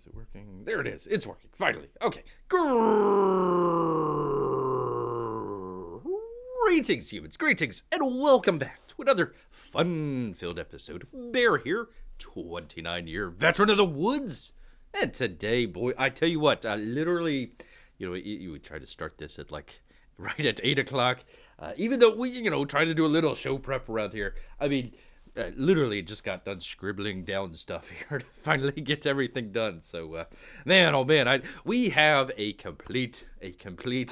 Is it working? There it is. It's working. Finally. Okay. Greetings, humans. Greetings, and welcome back to another fun-filled episode. Bear here, 29-year veteran of the woods. And today, boy, I tell you what, literally, you would try to start this at right at 8 o'clock. Even though we, try to do a little show prep around here. I mean, literally just got done scribbling down stuff here to finally get everything done. So, man, oh man, we have a complete,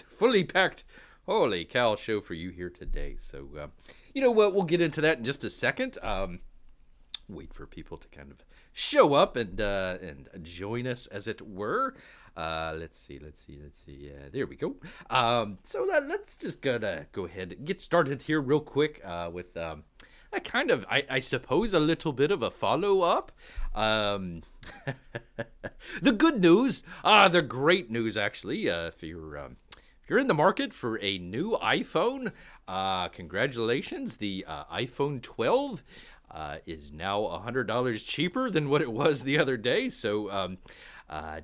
fully packed, holy cow show for you here today. So, you know what, we'll get into that in just a second. Wait for people to kind of show up and join us, as it were. Let's see. Yeah, there we go. So let's just go ahead and get started here real quick with a kind of, I suppose, a little bit of a follow-up. The good news, the great news, actually, if you're in the market for a new iPhone, congratulations. The iPhone 12 is now $100 cheaper than what it was the other day. So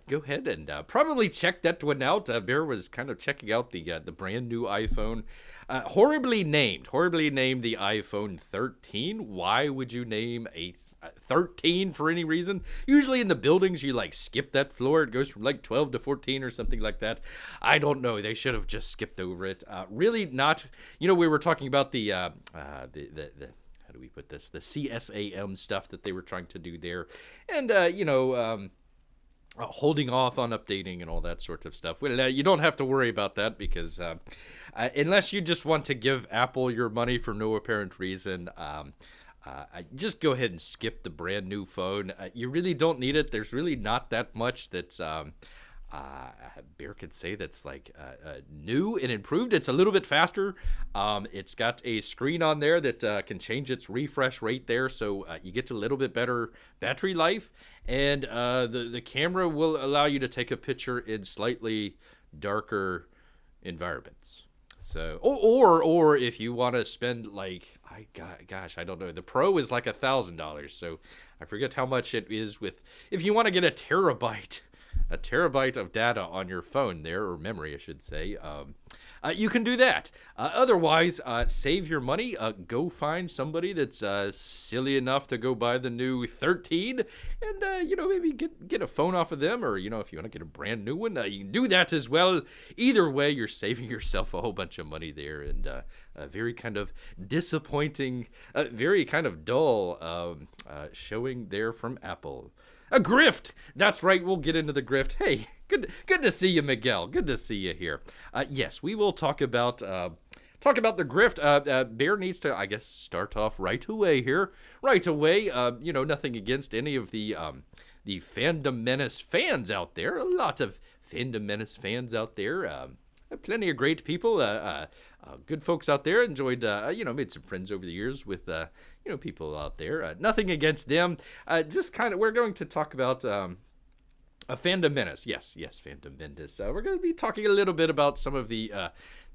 go ahead and probably check that one out. Bear was kind of checking out the brand new iPhone. Horribly named the iPhone 13. Why would you name a 13 for any reason? Usually in the buildings you skip that floor. It goes from 12 to 14 or something like that. I don't know. They should have just skipped over it. Really not. We were talking about the how do we put this? The CSAM stuff that they were trying to do there, and holding off on updating and all that sort of stuff. Well, you don't have to worry about that because unless you just want to give Apple your money for no apparent reason, just go ahead and skip the brand new phone. You really don't need it. There's really not that much that's Bear could say that's new and improved. It's a little bit faster. It's got a screen on there that can change its refresh rate there, so you get a little bit better battery life, and the camera will allow you to take a picture in slightly darker environments. So, or if you want to spend I don't know. The Pro is $1,000, so I forget how much it is if you want to get a terabyte of data on your phone there, or memory, I should say. You can do that. Otherwise, save your money. Go find somebody that's silly enough to go buy the new 13, and maybe get a phone off of them, or if you want to get a brand new one, you can do that as well. Either way, you're saving yourself a whole bunch of money there, and a very kind of disappointing, very kind of dull showing there from Apple. A grift. That's right. We'll get into the grift. Hey, good to see you, Miguel. Good to see you here. Yes, we will talk about the grift. Bear needs to, I guess, start off right away here. Right away. Nothing against any of the Fandom Menace fans out there. A lot of Fandom Menace fans out there. Plenty of great people, good folks out there. Enjoyed, made some friends over the years with, people out there. Nothing against them. Just kind of, we're going to talk about a Fandom Menace. Yes, Fandom Menace. We're going to be talking a little bit about some of the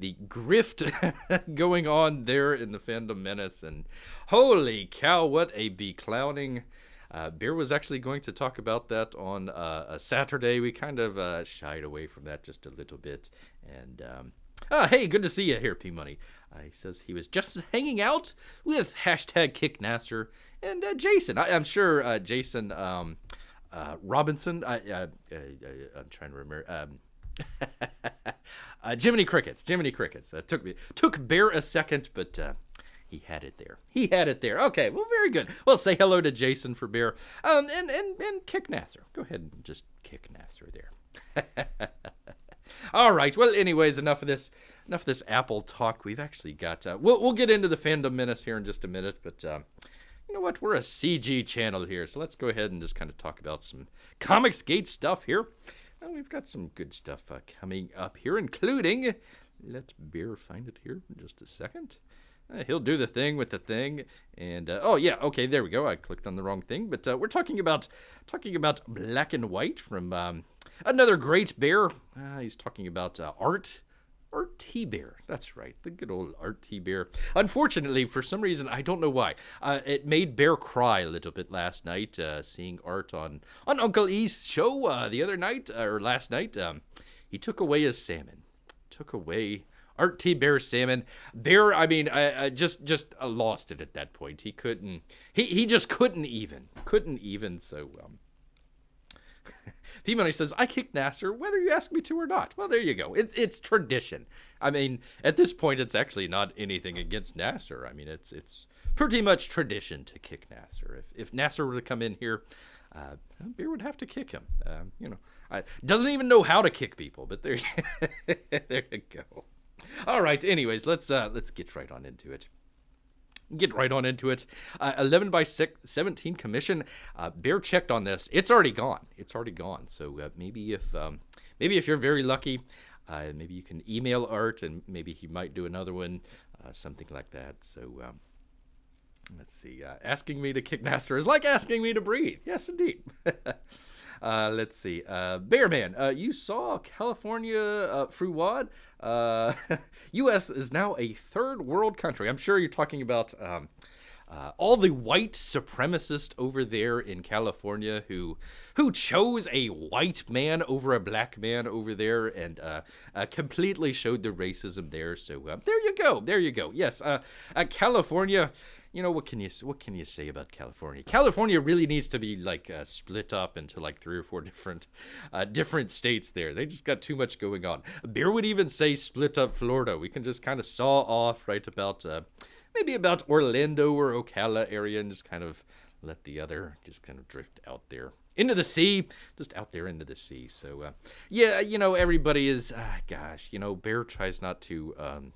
grift going on there in the Fandom Menace. And holy cow, what a beclowning. Bear was actually going to talk about that on a Saturday. We kind of shied away from that just a little bit. And, hey, good to see you here, P-Money. He says he was just hanging out with #KickNasser and Jason. I'm sure Jason Robinson, I'm trying to remember, Jiminy Crickets. Took Bear a second, but he had it there. Okay, well, very good. Well, say hello to Jason for Bear. And kick Nasser. Go ahead and just kick Nasser there. All right. Well, anyways, enough of this Apple talk. We've actually got. We'll get into the Fandom Menace here in just a minute, but you know what? We're a CG channel here, so let's go ahead and just kind of talk about some Comicsgate stuff here. We've got some good stuff coming up here, including. Let Bear find it here in just a second. He'll do the thing with the thing, and oh yeah, okay, there we go. I clicked on the wrong thing, but we're talking about Black and White from another great Bear. He's talking about art RT Bear. That's right, the good old RT Bear. Unfortunately, for some reason, I don't know why, it made Bear cry a little bit last night, seeing Art on Uncle E's show the other night, or last night. He took away his salmon. Took away RT Bear's salmon. Bear, I mean, I just lost it at that point. He couldn't, he just couldn't even, so, P-Money says, I kick Nasser whether you ask me to or not. Well, there you go. It's tradition. I mean, at this point, it's actually not anything against Nasser. I mean, it's pretty much tradition to kick Nasser. If Nasser were to come in here, Beer would have to kick him. Doesn't even know how to kick people, but there, there you go. All right. Anyways, let's get right on into it. 11 by 17 commission. Bear checked on this. It's already gone. So maybe if you're very lucky, maybe you can email Art, and maybe he might do another one, something like that. So let's see. Asking me to kick Nasser is like asking me to breathe. Yes, indeed. Let's see. Bearman, you saw California through WAD. U.S. is now a third world country. I'm sure you're talking about all the white supremacists over there in California who chose a white man over a black man over there, and completely showed the racism there. So there you go. Yes, California. What can you say about California? California really needs to be split up into 3 or 4 different states there. They just got too much going on. Bear would even say split up Florida. We can just kind of saw off right about maybe about Orlando or Ocala area, and just kind of let the other just kind of drift out there into the sea, just out there into the sea. So everybody is Bear tries not to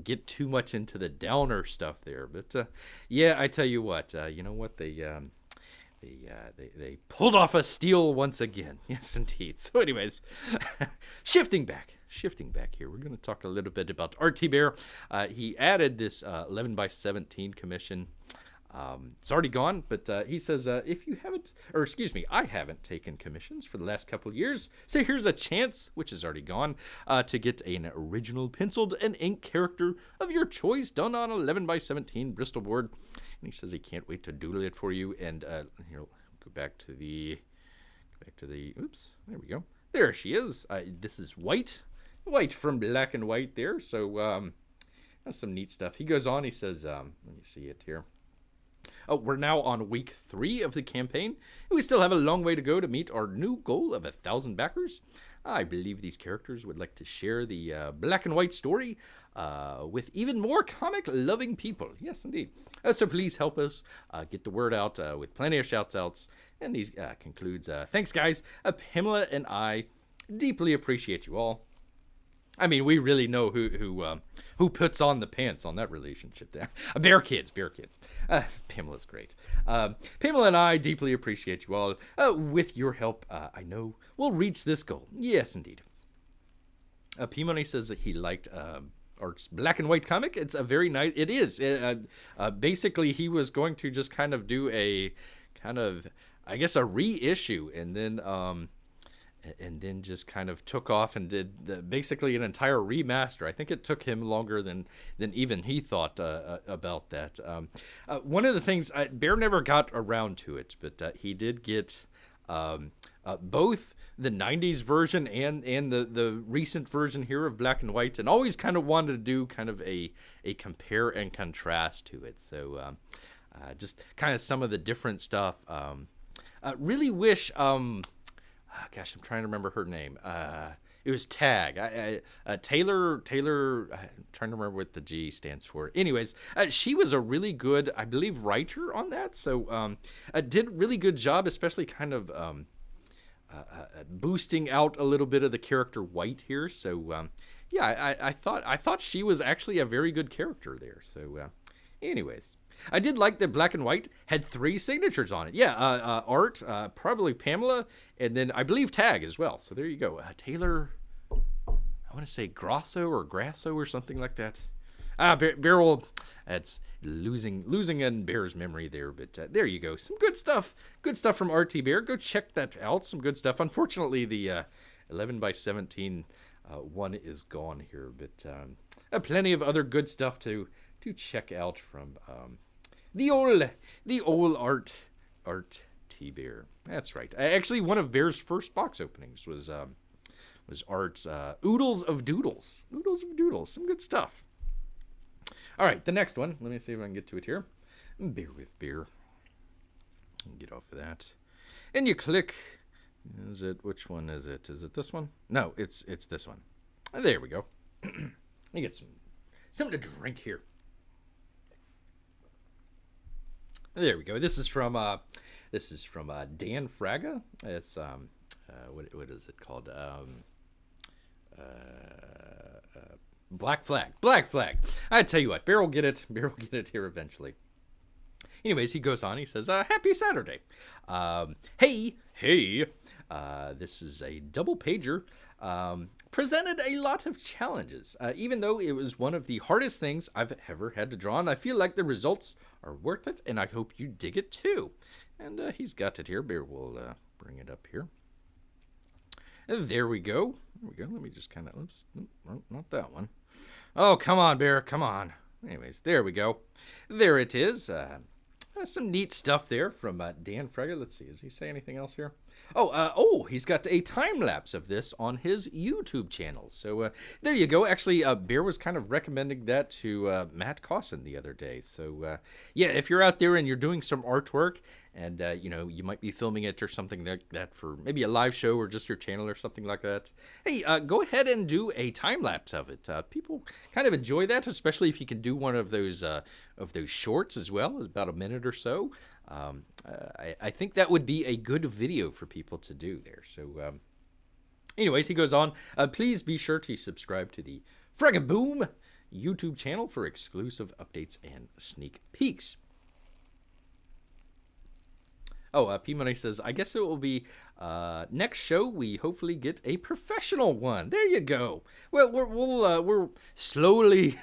get too much into the downer stuff there, but I tell you what, they pulled off a steal once again. Yes, indeed. So anyways, shifting back here, we're going to talk a little bit about RT Bear. He added this 11 by 17 commission. It's already gone, but he says, I haven't taken commissions for the last couple of years, so here's a chance, which is already gone, to get an original penciled and ink character of your choice done on 11 by 17 Bristol board. And he says he can't wait to doodle it for you. And go back to the, oops, there we go. There she is. This is white from Black and White there. So that's some neat stuff. He goes on, he says, let me see it here. We're now on week 3 of the campaign, and we still have a long way to go to meet our new goal of 1,000 backers. I believe these characters would like to share the Black and White story with even more comic-loving people. Yes, indeed. So please help us get the word out with plenty of shouts-outs. And these concludes, thanks, guys. Pamela and I deeply appreciate you all. I mean, we really know who puts on the pants on that relationship there. Bear kids. Pamela's great. Pamela and I deeply appreciate you all. With your help, I know we'll reach this goal. Yes, indeed. P-Money says that he liked Art's Black and White comic. It's a very nice. It is. Basically, he was going to just kind of do a a reissue, and then just kind of took off and did basically an entire remaster. I think it took him longer than even he thought about that. One of the things, Bear never got around to it, but he did get both the 90s version and the recent version here of Black and White, and always kind of wanted to do kind of a compare and contrast to it. So just kind of some of the different stuff. Really wish... gosh, I'm trying to remember her name. It was Tag. Taylor, I'm trying to remember what the G stands for. Anyways, she was a really good, I believe, writer on that. So did a really good job, especially kind of boosting out a little bit of the character White here. So I thought she was actually a very good character there. So anyways. I did like that Black and White had 3 signatures on it. Yeah, Art, probably Pamela, and then I believe Tag as well. So there you go. Taylor, I want to say Grasso or something like that. Bear, that's losing in Bear's memory there, but there you go. Some good stuff. Good stuff from RT Bear. Go check that out. Some good stuff. Unfortunately, the 11 by 17 one is gone here, but plenty of other good stuff to check out from the old art T Bear. That's right. Actually, one of Bear's first box openings was Art's Oodles of Doodles. Oodles of Doodles. Some good stuff. All right, the next one. Let me see if I can get to it here. Bear with Bear. Get off of that. And you click. Is it, which one is it? Is it this one? No, it's this one. There we go. You get something to drink here. There we go. This is from Dan Fraga. It's what is it called? Black Flag. Black Flag. I tell you what, Bear will get it. Bear will get it here eventually. Anyways, he goes on. He says, "Happy Saturday. Hey. This is a double pager. Presented a lot of challenges. Even though it was one of the hardest things I've ever had to draw, and I feel like the results are worth it, and I hope you dig it too." And he's got it here. Bear will bring it up here. And there we go. There we go. Let me just kind of, oops, not that one. Oh, come on, Bear, come on. Anyways, there we go. There it is. Some neat stuff there from Dan Fraga. Let's see, does he say anything else here? Oh, he's got a time lapse of this on his YouTube channel. So there you go. Actually, Bear was kind of recommending that to Matt Cosson the other day. So yeah, if you're out there and you're doing some artwork and you might be filming it or something like that for maybe a live show or just your channel or something like that, hey, go ahead and do a time lapse of it. People kind of enjoy that, especially if you can do one of those shorts as well, as about a minute or so. I think that would be a good video for people to do there. So, anyways, he goes on. Please be sure to subscribe to the Fragaboom YouTube channel for exclusive updates and sneak peeks. Oh, P-Money says, I guess it will be next show we hopefully get a professional one. There you go. Well, we're slowly...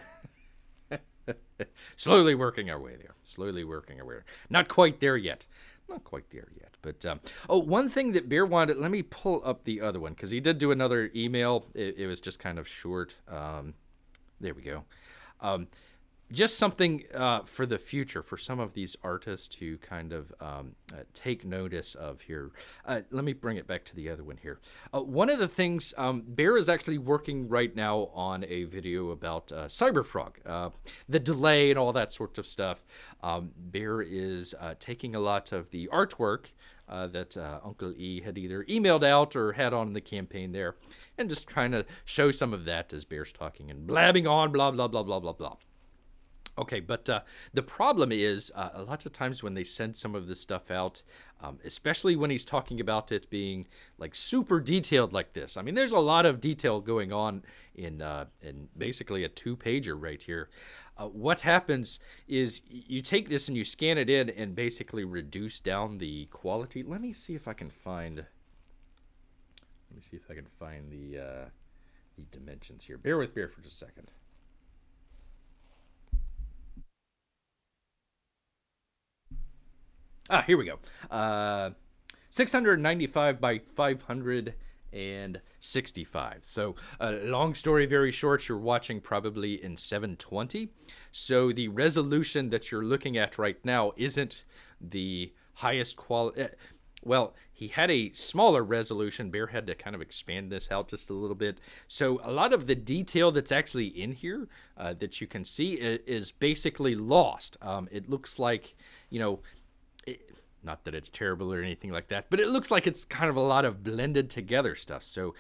slowly working our way there. Slowly working our way there. Not quite there yet. Not quite there yet. But, one thing that Bear wanted, let me pull up the other one, because he did do another email. It was just kind of short. There we go. Just something for the future, for some of these artists to kind of take notice of here. Let me bring it back to the other one here. One of the things, Bear is actually working right now on a video about Cyberfrog, the delay and all that sort of stuff. Bear is taking a lot of the artwork that Uncle E had either emailed out or had on the campaign there, and just trying to show some of that as Bear's talking and blabbing on, blah, blah, blah, blah, blah, blah. Okay, but the problem is a lot of times when they send some of this stuff out, especially when he's talking about it being like super detailed like this. I mean, there's a lot of detail going on in basically a 2-pager right here. What happens is you take this and you scan it in and basically reduce down the quality. Let me see if I can find. The dimensions here. Bear with Bear for just a second. Here we go. 695 by 565. So, long story very short, you're watching probably in 720. So the resolution that you're looking at right now isn't the highest quality. Well, he had a smaller resolution. Bear had to kind of expand this out just a little bit. So a lot of the detail that's actually in here that you can see is basically lost. It looks like, not that it's terrible or anything like that, but it looks like it's kind of a lot of blended together stuff. So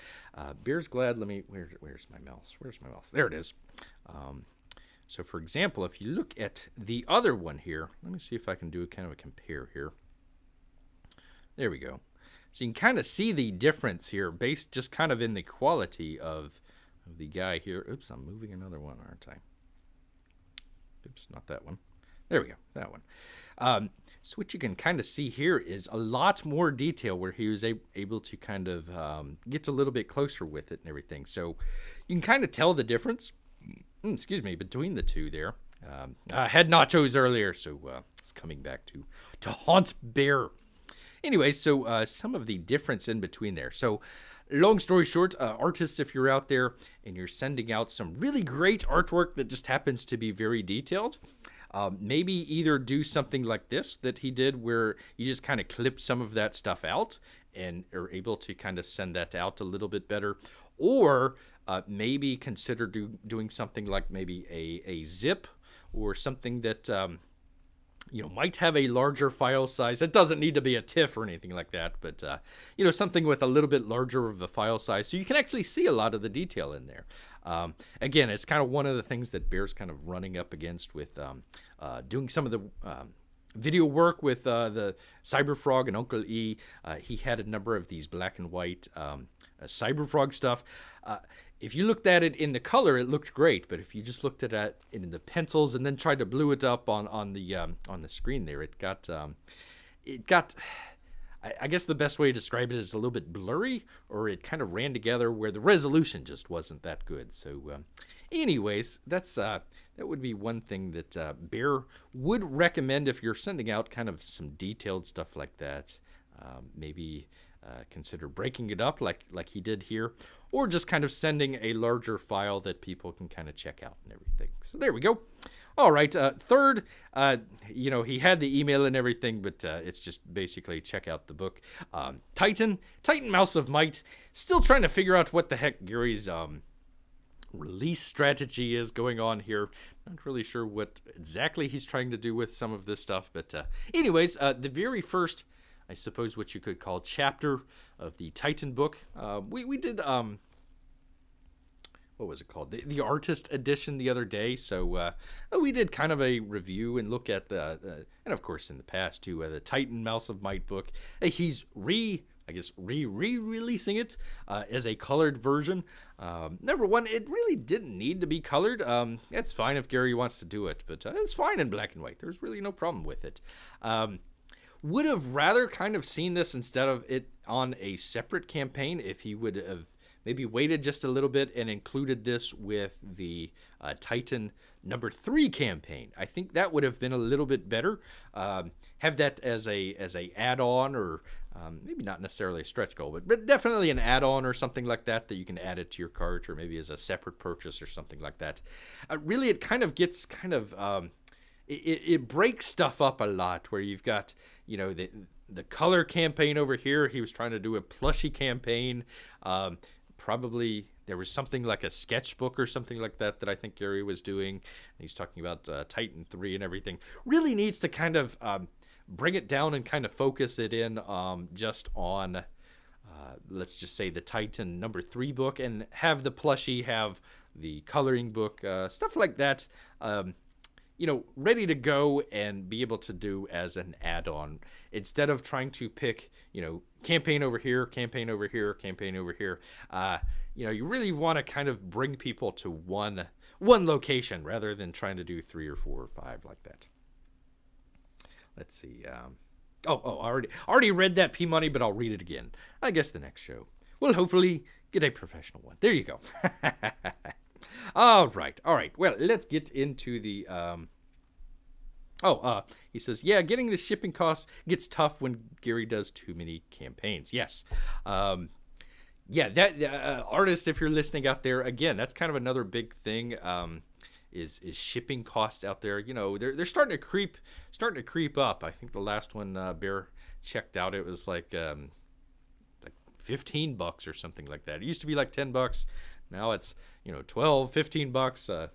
Bear's glad. Where's my mouse? Where's my mouse? There it is. So for example, if you look at the other one here, let me see if I can do kind of a compare here. There we go. So you can kind of see the difference here based just kind of in the quality of the guy here. Oops, I'm moving another one, aren't I? Oops, not that one. There we go, that one. So what you can kind of see here is a lot more detail where he was able to kind of get a little bit closer with it and everything. So you can kind of tell the difference, between the two there. I had nachos earlier, so it's coming back to haunt Bear. Anyway, so some of the difference in between there. So long story short, artists, if you're out there and you're sending out some really great artwork that just happens to be very detailed, maybe either do something like this that he did where you just kind of clip some of that stuff out and are able to kind of send that out a little bit better. Or maybe consider doing something like maybe a zip or something that might have a larger file size. It doesn't need to be a TIFF or anything like that, but something with a little bit larger of a file size so you can actually see a lot of the detail in there. Again, it's kind of one of the things that Bear's kind of running up against with doing some of the video work with the Cyberfrog and Uncle E. He had a number of these black and white Cyberfrog stuff. If you looked at it in the color, it looked great, but if you just looked at it in the pencils and then tried to blue it up on the screen there, it got I guess the best way to describe it is a little bit blurry, or it kind of ran together where the resolution just wasn't that good. So anyways, that would be one thing that Bear would recommend if you're sending out kind of some detailed stuff like that. Maybe consider breaking it up like he did here, or just kind of sending a larger file that people can kind of check out and everything. So there we go. All right, third, he had the email and everything, but it's just basically check out the book. Titan Mouse of Might, still trying to figure out what the heck Gary's release strategy is going on here. Not really sure what exactly he's trying to do with some of this stuff, but anyways, the very first, I suppose what you could call chapter of the Titan book, we did what was it called? The artist edition the other day. So we did kind of a review and look at and of course in the past too, the Titan Mouse of Might book. He's re-releasing it as a colored version. Number one, it really didn't need to be colored. It's fine if Gary wants to do it, but it's fine in black and white. There's really no problem with it. Would have rather kind of seen this instead of it on a separate campaign if he would have maybe waited just a little bit and included this with the Titan number 3 campaign. I think that would have been a little bit better. Have that as a add-on, or maybe not necessarily a stretch goal, but definitely an add-on or something like that you can add it to your cart, or maybe as a separate purchase or something like that. Really, it kind of gets it breaks stuff up a lot, where you've got the color campaign over here. He was trying to do a plushie campaign. Probably there was something like a sketchbook or something like that I think Gary was doing. He's talking about Titan 3 and everything. Really needs to kind of bring it down and kind of focus it in just on, let's just say, the Titan number 3 book, and have the plushie have the coloring book, stuff like that. Ready to go and be able to do as an add-on, instead of trying to pick, campaign over here, campaign over here, campaign over here. You really want to kind of bring people to one location rather than trying to do 3 or 4 or 5 like that. Let's see. I already read that P Money, but I'll read it again. I guess the next show will hopefully get a professional one. There you go. All right. Well, let's get into the. He says, yeah, getting the shipping costs gets tough when Gary does too many campaigns. Yes. That artist, if you're listening out there, again, that's kind of another big thing. Is shipping costs out there? They're starting to creep up. I think the last one Bear checked out, it was like $15 or something like that. It used to be like $10. Now it's, $12, $15.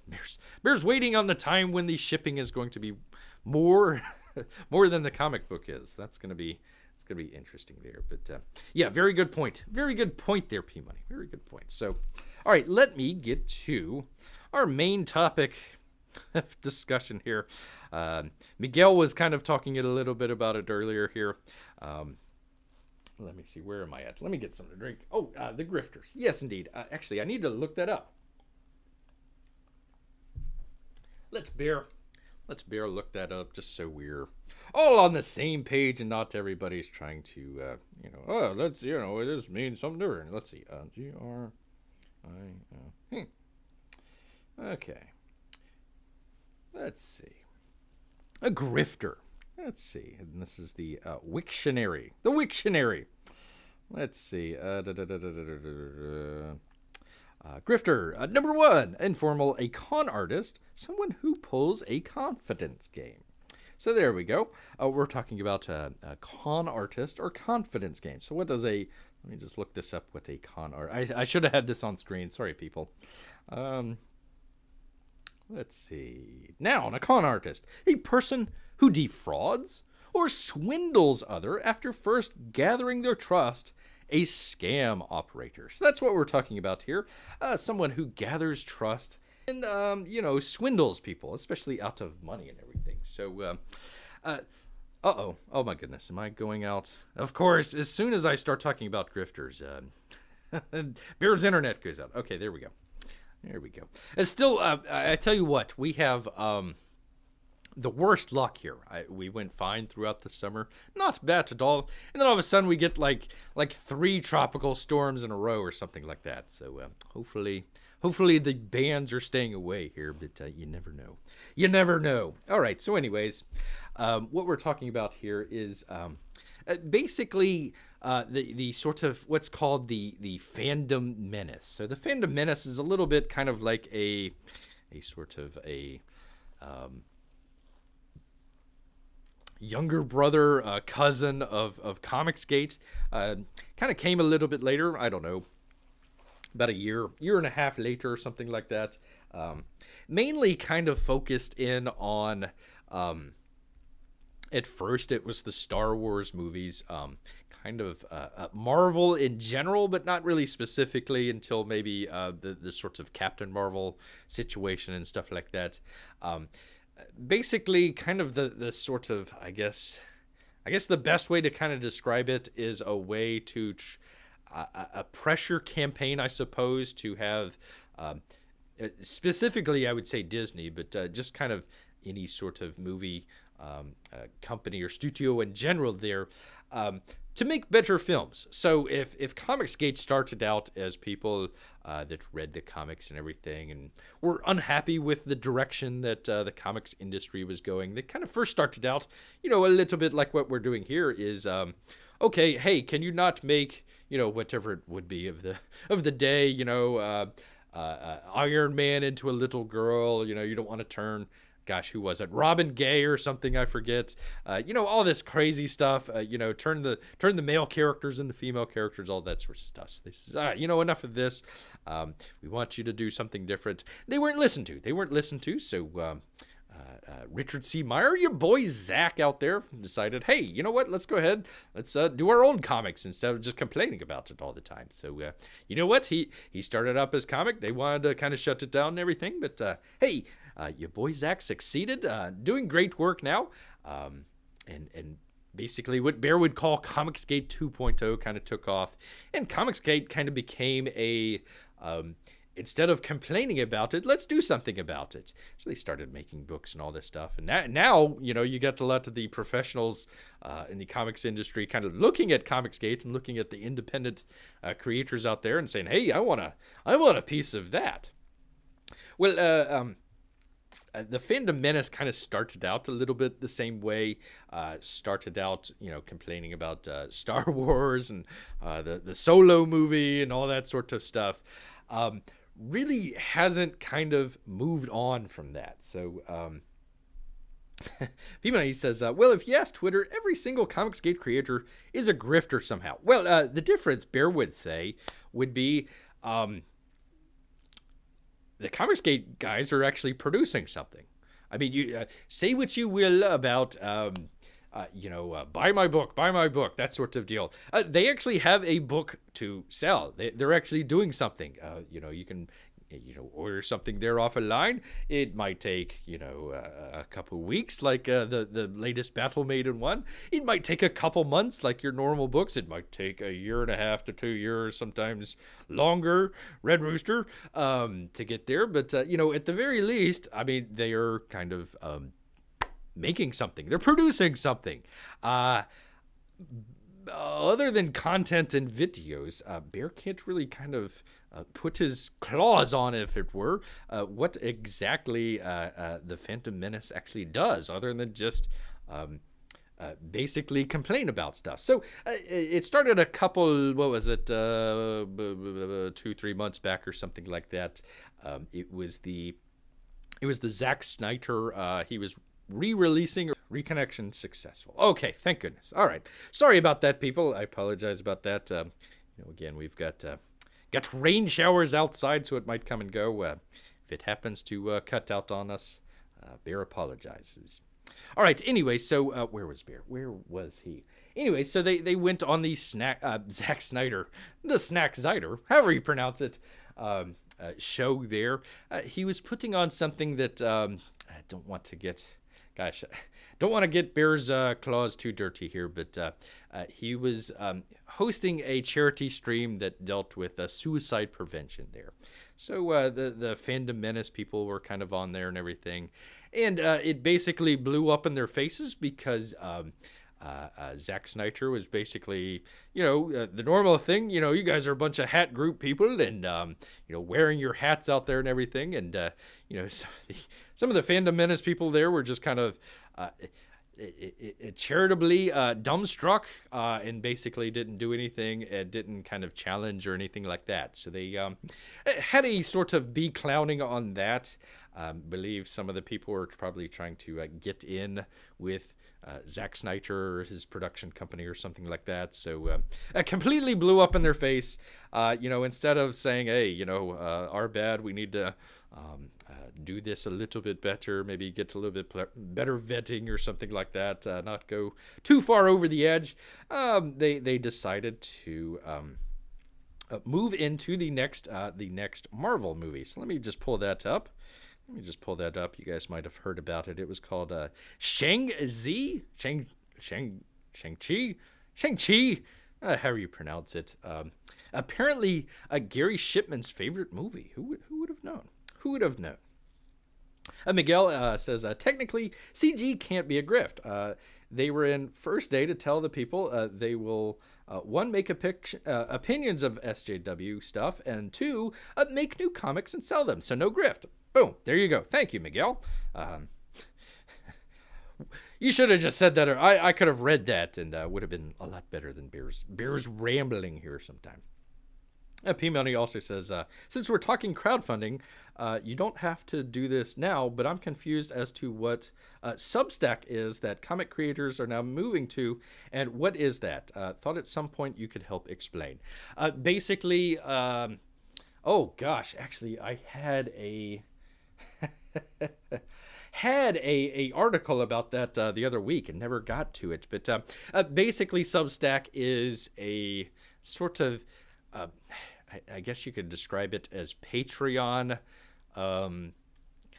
Bear's waiting on the time when the shipping is going to be more than the comic book is. It's going to be interesting there. But very good point. Very good point there, P Money. Very good point. So, all right, let me get to our main topic of discussion here. Miguel was kind of talking a little bit about it earlier here. Let me see, where am I at? Let me get something to drink. Oh, the Grifters. Yes, indeed. Actually, I need to look that up. Let's Bear look that up, just so we're all on the same page and not everybody's trying to, let's, it just means something different. Let's see. Grill. Okay. Let's see. A grifter. Let's see. And this is the Wiktionary. The Wiktionary. Let's see. Grifter. Number one, informal, a con artist, someone who pulls a confidence game. So there we go. We're talking about a con artist or confidence game. So what does a... Let me just look this up. What a con art... I should have had this on screen. Sorry, people. Let's see. Noun, a con artist. A person who defrauds or swindles other after first gathering their trust. A scam operator. So that's what we're talking about here. Someone who gathers trust and, swindles people, especially out of money and everything. So, uh-oh. Oh, my goodness. Am I going out? Of course, as soon as I start talking about grifters, Beard's internet goes out. Okay, there we go. There we go. And still, I tell you what, we have the worst luck here. We went fine throughout the summer, not bad at all, and then all of a sudden we get like 3 tropical storms in a row or something like that. So hopefully the bands are staying away here, but you never know. You never know. All right. So, anyways, what we're talking about here is basically the sort of what's called the fandom menace. So the fandom menace is a little bit kind of like a sort of a younger brother, cousin of Comicsgate. Kind of came a little bit later. I don't know, about a year and a half later or something like that. Mainly kind of focused in on... At first, it was the Star Wars movies, kind of Marvel in general, but not really specifically until maybe the sorts of Captain Marvel situation and stuff like that. Basically, kind of the sort of, I guess the best way to kind of describe it is a way to a pressure campaign, I suppose, to have specifically, I would say Disney, but just kind of any sort of movie company or studio in general there, to make better films. So if Comicsgate started out as people that read the comics and everything and were unhappy with the direction that the comics industry was going, they kind of first started out, a little bit like what we're doing here is, okay, hey, can you not make, whatever it would be of the day, Iron Man into a little girl, you don't want to turn... Gosh, who was it? Robin Gay or something? I forget. All this crazy stuff. Turn the male characters into female characters, all that sort of stuff. So they said, enough of this. We want you to do something different. They weren't listened to. So Richard C. Meyer, your boy Zach out there, decided, hey, you know what? Let's go ahead. Let's do our own comics instead of just complaining about it all the time. So you know what? He started up his comic. They wanted to kind of shut it down and everything, but hey. Your boy Zach succeeded, doing great work now, and basically what Bear would call Comicsgate 2.0 kind of took off, and Comicsgate kind of became a, instead of complaining about it, let's do something about it. So they started making books and all this stuff, and now you got a lot of the professionals in the comics industry kind of looking at Comicsgate and looking at the independent creators out there and saying, hey, I want a piece of that. Well, the fandom menace kind of started out a little bit the same way. Started out, complaining about Star Wars and the Solo movie and all that sort of stuff. Really hasn't kind of moved on from that. So, P-Money says, well, if you ask Twitter, every single Comicsgate creator is a grifter somehow. Well, the difference, Bear would say, would be... the Comicsgate guys are actually producing something. I mean, you say what you will about, buy my book, that sort of deal. They actually have a book to sell. They're actually doing something. You can, order something there off a line. It might take, a couple weeks, like the latest Battle Maiden one. It might take a couple months, like your normal books. It might take 1.5 to 2 years, sometimes longer, Red Rooster, to get there. But, at the very least, I mean, they are kind of making something. They're producing something. Other than content and videos, Bear can't really kind of put his claws on, if it were, what exactly the Phantom Menace actually does, other than just basically complain about stuff. So it started a couple, what was it, 2-3 months back or something like that. It was the Zack Snyder. He was re-releasing Reconnection successful. Okay, thank goodness. All right, sorry about that, people. I apologize about that. Again, we've got rain showers outside, so it might come and go. If it happens to cut out on us, Bear apologizes. All right. Anyway, so where was Bear? Where was he? Anyway, so they went on the Zack Snyder, the Snack Zider, however you pronounce it, show there. He was putting on something that I don't want to get. Gosh, don't want to get Bear's claws too dirty here, but he was hosting a charity stream that dealt with suicide prevention there. So the Fandom Menace people were kind of on there and everything. And it basically blew up in their faces because Zack Snyder was basically, the normal thing. You guys are a bunch of hat group people and, wearing your hats out there and everything. And, some of the Fandom Menace people there were just kind of charitably dumbstruck and basically didn't do anything and didn't kind of challenge or anything like that. So they had a sort of be clowning on that. Believe some of the people were probably trying to get in with Zack Snyder or his production company or something like that. So it completely blew up in their face. Instead of saying, hey, our bad, we need to do this a little bit better, maybe get a little bit better vetting or something like that, not go too far over the edge, they decided to move into the next Marvel movie. So let me just pull that up. You guys might have heard about it. It was called Shang-Chi? Shang-Chi? However you pronounce it. Apparently, Gary Shipman's favorite movie. Who would have known? Who would have known? Miguel says, technically, CG can't be a grift. They were in first day to tell the people they will, one, make opinions of SJW stuff, and two, make new comics and sell them. So no grift. Boom. There you go. Thank you, Miguel. You should have just said that, or I could have read that, and would have been a lot better than Bear's rambling here sometime. P Money also says, since we're talking crowdfunding, you don't have to do this now, but I'm confused as to what Substack is that comic creators are now moving to, and what is that? Thought at some point you could help explain. Basically, oh gosh, actually, I had a article about that the other week and never got to it. But basically, Substack is a sort of I guess you could describe it as Patreon, kind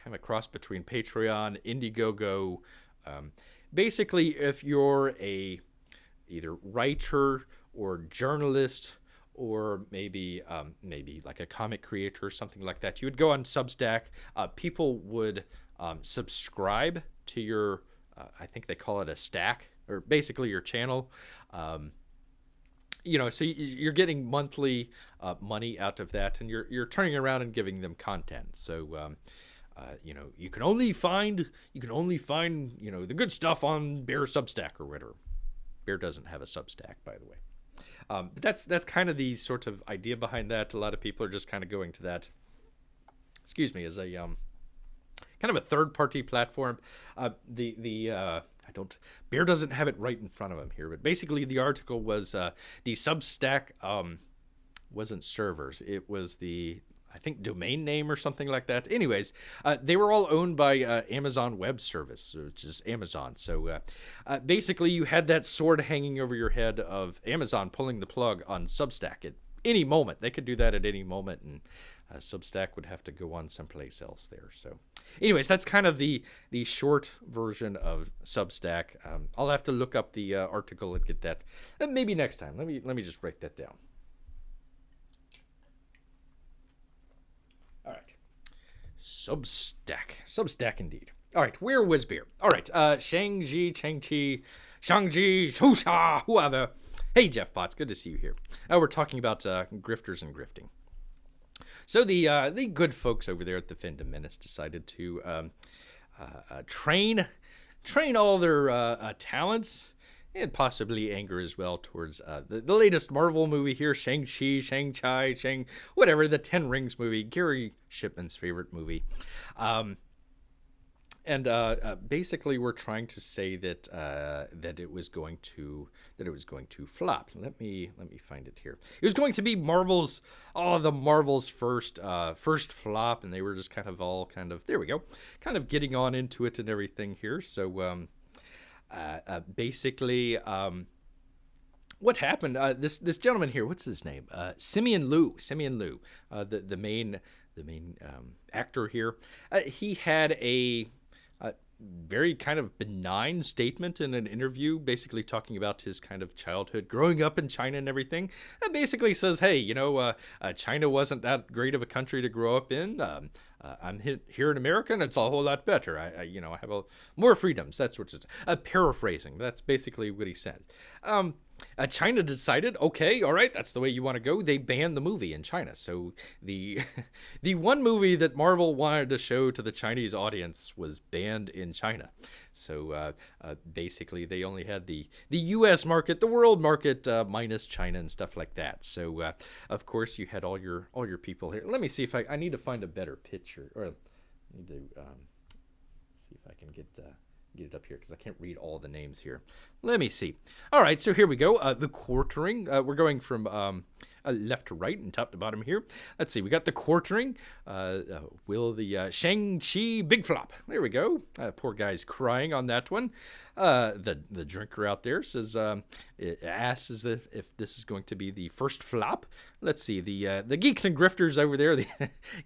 of a cross between Patreon, Indiegogo. Basically, if you're a either writer or journalist or maybe like a comic creator or something like that, you would go on Substack. People would subscribe to your, I think they call it a stack, or basically your channel. So you're getting monthly money out of that, and you're turning around and giving them content. So you can only find the good stuff on Bear Substack or whatever. Bear doesn't have a Substack, by the way. But that's kind of the sort of idea behind that. A lot of people are just kind of going to that. Excuse me, as a kind of a third-party platform. Bear doesn't have it right in front of him here, but basically the article was the Substack wasn't servers. It was the, I think, domain name or something like that. Anyways, they were all owned by Amazon Web Service, which is Amazon. So basically you had that sword hanging over your head of Amazon pulling the plug on Substack at any moment. They could do that at any moment, and Substack would have to go on someplace else there. So anyways, that's kind of the short version of Substack. I'll have to look up the article and get that maybe next time. Let me just write that down. All right. Substack indeed. All right, where was Beer? All right, Shang-Chi, Shusha, whoever. Hey, Jeff Potts, good to see you here. We're talking about grifters and grifting. So the good folks over there at the Fandom Menace decided to train train all their talents and possibly anger as well towards the latest Marvel movie here, Shang-Chi, Shang-Chi, whatever, the Ten Rings movie, Gary Shipman's favorite movie. And basically, we're trying to say that that it was going to flop. Let me find it here. It was going to be Marvel's first flop, and they were just kind of there we go, kind of getting on into it and everything here. So basically, what happened? This gentleman here, what's his name? Simeon Liu, the main actor here. He had a very kind of benign statement in an interview, basically talking about his kind of childhood growing up in China and everything. It basically says, hey, China wasn't that great of a country to grow up in. I'm here in America, and it's a whole lot better. I have more freedoms. That's what's paraphrasing. That's basically what he said. China decided, okay, all right, that's the way you want to go. They banned the movie in China. So the one movie that Marvel wanted to show to the Chinese audience was banned in China. So basically, they only had the U.S. market, the world market, minus China and stuff like that. So of course, you had all your people here. Let me see if I need to find a better picture, or I need to see if I can get it up here because I can't read all the names here. Let me see. All right, so here we go. The quartering. We're going from left to right and top to bottom here. Let's see. We got the quartering. Will the Shang-Chi big flop? There we go. Poor guy's crying on that one. The drinker out there says it asks if this is going to be the first flop. Let's see. The geeks and grifters over there, the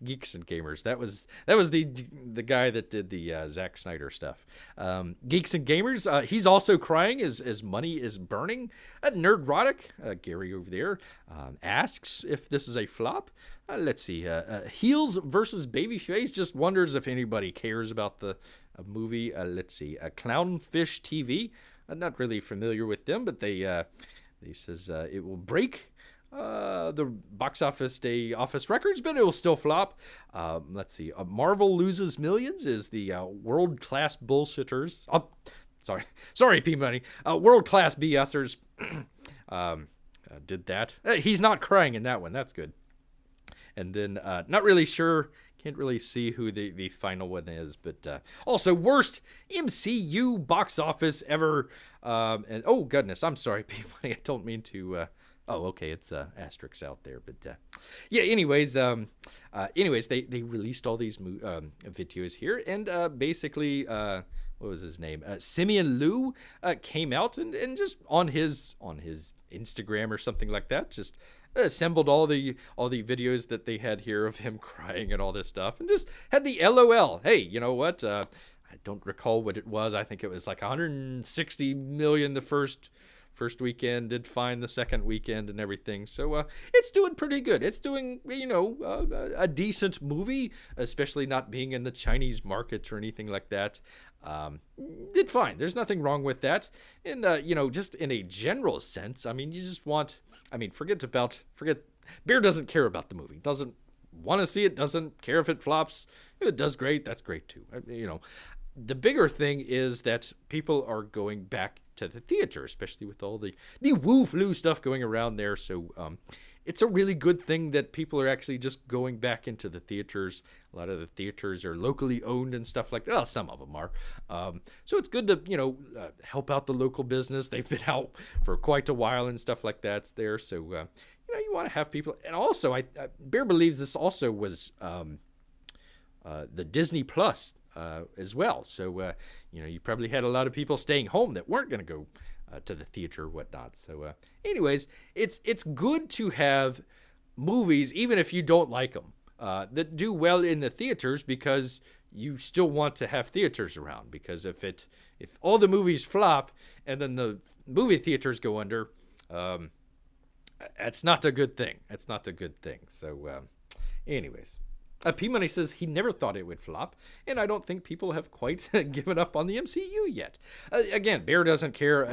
geeks and gamers. That was the guy that did the Zack Snyder stuff. Geeks and gamers. He's also crying as money is burning. Nerdrotic, Gary over there, asks if this is a flop. Let's see. Heels versus Babyface just wonders if anybody cares about the movie. Let's see. Clownfish TV. I'm not really familiar with them, but they says it will break the box office records, but it will still flop. Let's see. Marvel loses millions is the world-class bullshitters. Oh, sorry, P-Money. World-class BSers did that. He's not crying in that one. That's good. And then not really sure. Can't really see who the final one is, but also worst MCU box office ever. And oh goodness, I'm sorry, P-Money. I don't mean to. Oh, okay, it's asterisks out there, but yeah. Anyways, they released all these videos here, and basically, what was his name? Simeon Liu came out and just on his Instagram or something like that, just assembled all the videos that they had here of him crying and all this stuff, and just had the LOL. Hey, you know what? I don't recall what it was. I think it was like 160 million the first weekend, did fine the second weekend and everything. So it's doing pretty good. It's doing, a decent movie, especially not being in the Chinese market or anything like that. Did fine. There's nothing wrong with that. And, just in a general sense, I mean, you just want, forget Bear doesn't care about the movie. Doesn't want to see it. Doesn't care if it flops. If it does great, that's great too. The bigger thing is that people are going back to the theater, especially with all the woo flu stuff going around there. So it's a really good thing that people are actually just going back into the theaters. A lot of the theaters are locally owned and stuff like that. Well, some of them are. So it's good to, help out the local business. They've been out for quite a while and stuff like that's there. So, you want to have people. And also, Bear believes this also was the Disney Plus as well. So, you probably had a lot of people staying home that weren't going to go to the theater or whatnot. So, anyways, it's good to have movies, even if you don't like them, that do well in the theaters, because you still want to have theaters around. Because if all the movies flop and then the movie theaters go under, that's not a good thing. That's not a good thing. So, anyways. P-Money says he never thought it would flop, and I don't think people have quite given up on the MCU yet. Again, Bear doesn't care,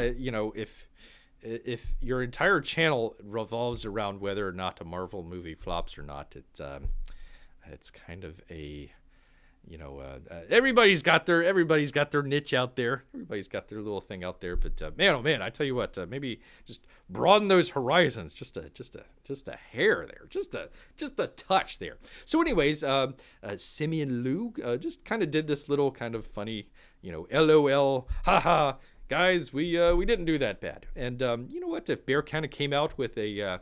if your entire channel revolves around whether or not a Marvel movie flops or not. It's kind of a, everybody's got their niche out there. Everybody's got their little thing out there. But man, oh man, I tell you what, maybe just broaden those horizons, just a hair there, just a touch there. So, anyways, Simeon Liu just kind of did this little kind of funny, LOL, haha. Guys, we didn't do that bad. And you know what? If Bear kind of came out with a,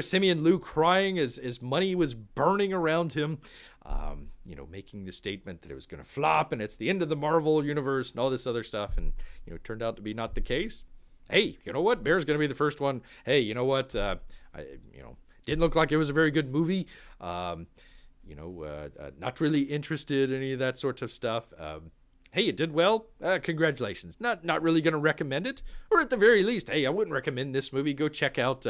Simeon Liu crying as money was burning around him, making the statement that it was going to flop and it's the end of the Marvel universe and all this other stuff, and turned out to be not the case. Hey, you know what? Bear's going to be the first one. Hey, you know what? Didn't look like it was a very good movie. Not really interested in any of that sort of stuff. Hey, it did well. Congratulations. Not really going to recommend it, or at the very least, hey, I wouldn't recommend this movie. Go check out.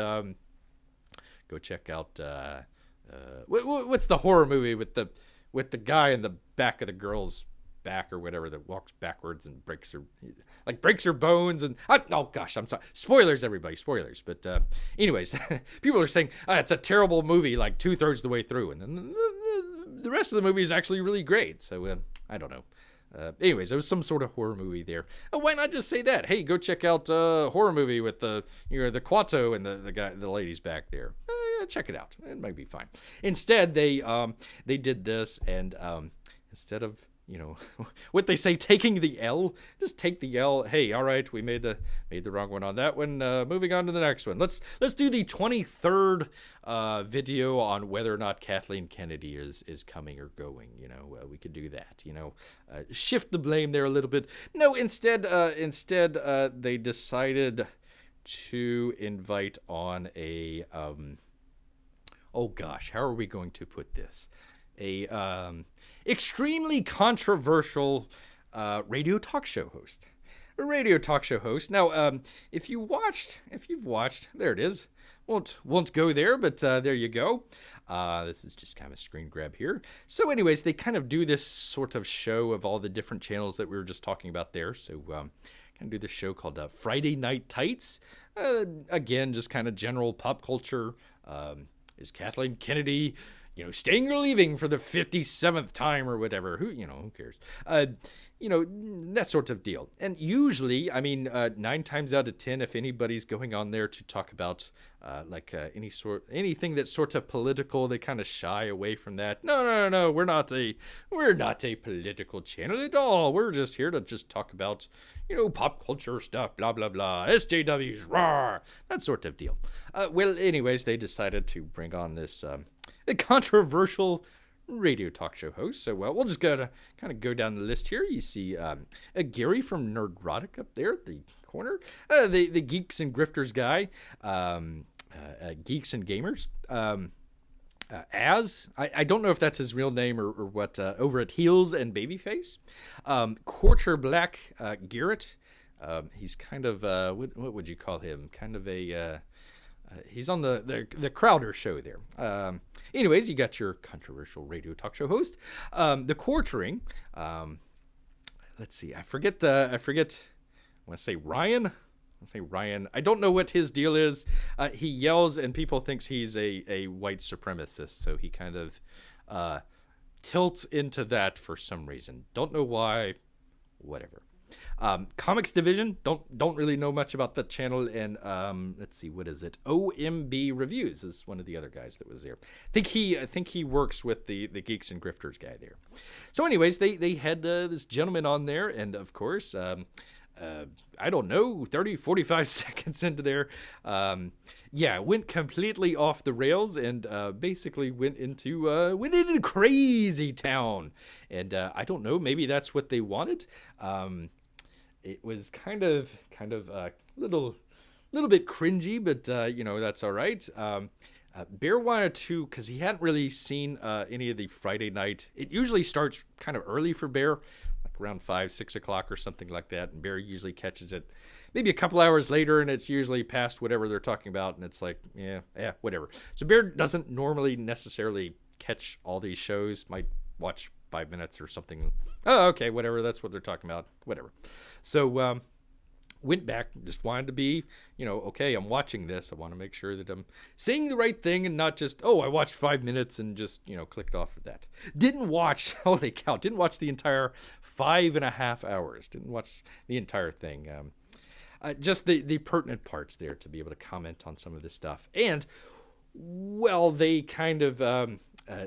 What's the horror movie with the guy in the back of the girl's back or whatever that walks backwards and breaks her bones and oh gosh, I'm sorry. Spoilers, everybody, spoilers. But anyways, people are saying it's a terrible movie like 2/3 the way through, and then the rest of the movie is actually really great. So I don't know. Anyways, it was some sort of horror movie there. Why not just say that? Hey, go check out a horror movie with the Quato and the ladies back there. Check it out. It might be fine. Instead, they did this, and instead of what they say, taking the L, just take the L. Hey, all right, we made the wrong one on that one. Moving on to the next one. Let's do the 23rd video on whether or not Kathleen Kennedy is coming or going. We could do that. Shift the blame there a little bit. No, instead they decided to invite on a oh gosh, how are we going to put this? Extremely controversial radio talk show host. A radio talk show host. Now, if you've watched, there it is. Won't go there, but there you go. This is just kind of a screen grab here. So anyways, they kind of do this sort of show of all the different channels that we were just talking about there. So kind of do this show called Friday Night Tights. Again, just kind of general pop culture. Is Kathleen Kennedy staying or leaving for the 57th time or whatever? Who cares? That sort of deal. And usually, 9 times out of 10, if anybody's going on there to talk about anything that's sort of political, they kind of shy away from that. No, we're not a political channel at all. We're just here to just talk about pop culture stuff, blah blah blah, SJWs, raw, that sort of deal. Well, anyways, they decided to bring on this a controversial radio talk show host. So we'll just gotta kind of go down the list here. You see Gary from Nerdrotic up there at the corner, the Geeks and Grifters guy, Geeks and Gamers. I don't know if that's his real name or what, over at Heels and Babyface. Quarter Black Garrett. He's kind of, what would you call him? Kind of a, he's on the Crowder show there. Anyways, you got your controversial radio talk show host. The Quartering. Let's see. I forget. I want to say Ryan. I don't know what his deal is. He yells and people thinks he's a white supremacist, so he kind of tilts into that for some reason. Don't know why. Whatever. Comics Division. Don't really know much about that channel. And let's see, what is it? OMB Reviews is one of the other guys that was there. I think he works with the Geeks and Grifters guy there. So, anyways, they had this gentleman on there, and of course. I don't know, 30, 45 seconds into there, went completely off the rails and basically went into crazy town. And I don't know, maybe that's what they wanted. It was kind of a little bit cringy, but that's all right. Bear wanted to, because he hadn't really seen any of the Friday night. It usually starts kind of early for Bear, like around 5, 6 o'clock or something like that. And Bear usually catches it maybe a couple hours later, and it's usually past whatever they're talking about. And it's like, yeah, whatever. So Bear doesn't normally necessarily catch all these shows, might watch 5 minutes or something. Oh, okay, whatever. That's what they're talking about. Whatever. So, went back, just wanted to be, okay, I'm watching this. I want to make sure that I'm saying the right thing and not just, I watched 5 minutes and just, clicked off of that. Didn't watch, holy cow, didn't watch the entire 5.5 hours. Didn't watch the entire thing. Just the pertinent parts there to be able to comment on some of this stuff. And, well, they kind of,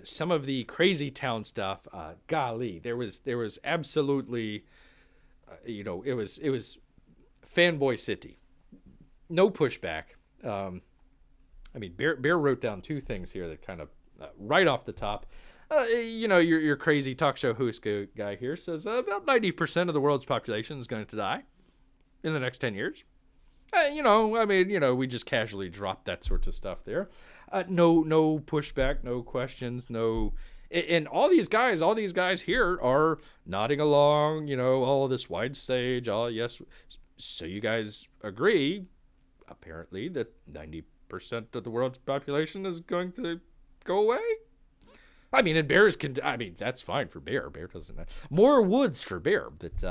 some of the crazy town stuff, golly, there was absolutely, it was fanboy city. No pushback. Bear wrote down two things here that kind of, right off the top, your crazy talk show host guy here says about 90% of the world's population is going to die in the next 10 years. We just casually dropped that sort of stuff there. No pushback, no questions, no. And all these guys here are nodding along, all this wide stage, all yes. So you guys agree, apparently, that 90% of the world's population is going to go away? And bears can, that's fine for bear. Bear doesn't, more woods for bear, but,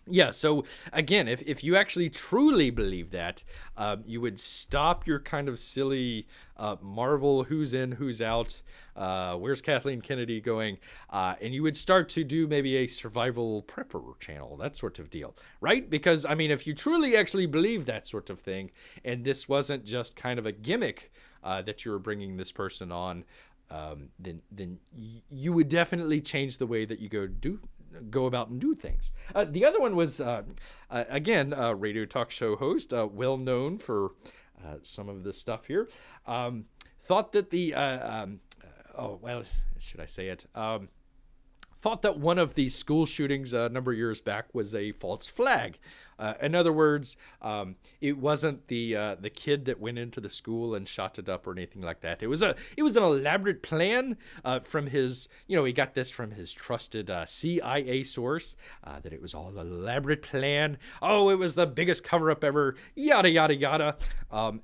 yeah, so again, if you actually truly believe that, you would stop your kind of silly Marvel who's in, who's out, where's Kathleen Kennedy going, and you would start to do maybe a survival prepper channel, that sort of deal, right? Because, if you truly actually believe that sort of thing, and this wasn't just kind of a gimmick that you were bringing this person on, then you would definitely change the way that you go about and do things. The other one was, again, a radio talk show host, well known for some of this stuff here, thought that should I say it? Thought that one of the school shootings a number of years back was a false flag. In other words, it wasn't the kid that went into the school and shot it up or anything like that. It was an elaborate plan from his, he got this from his trusted CIA source, that it was all an elaborate plan. Oh, it was the biggest cover-up ever, yada, yada, yada.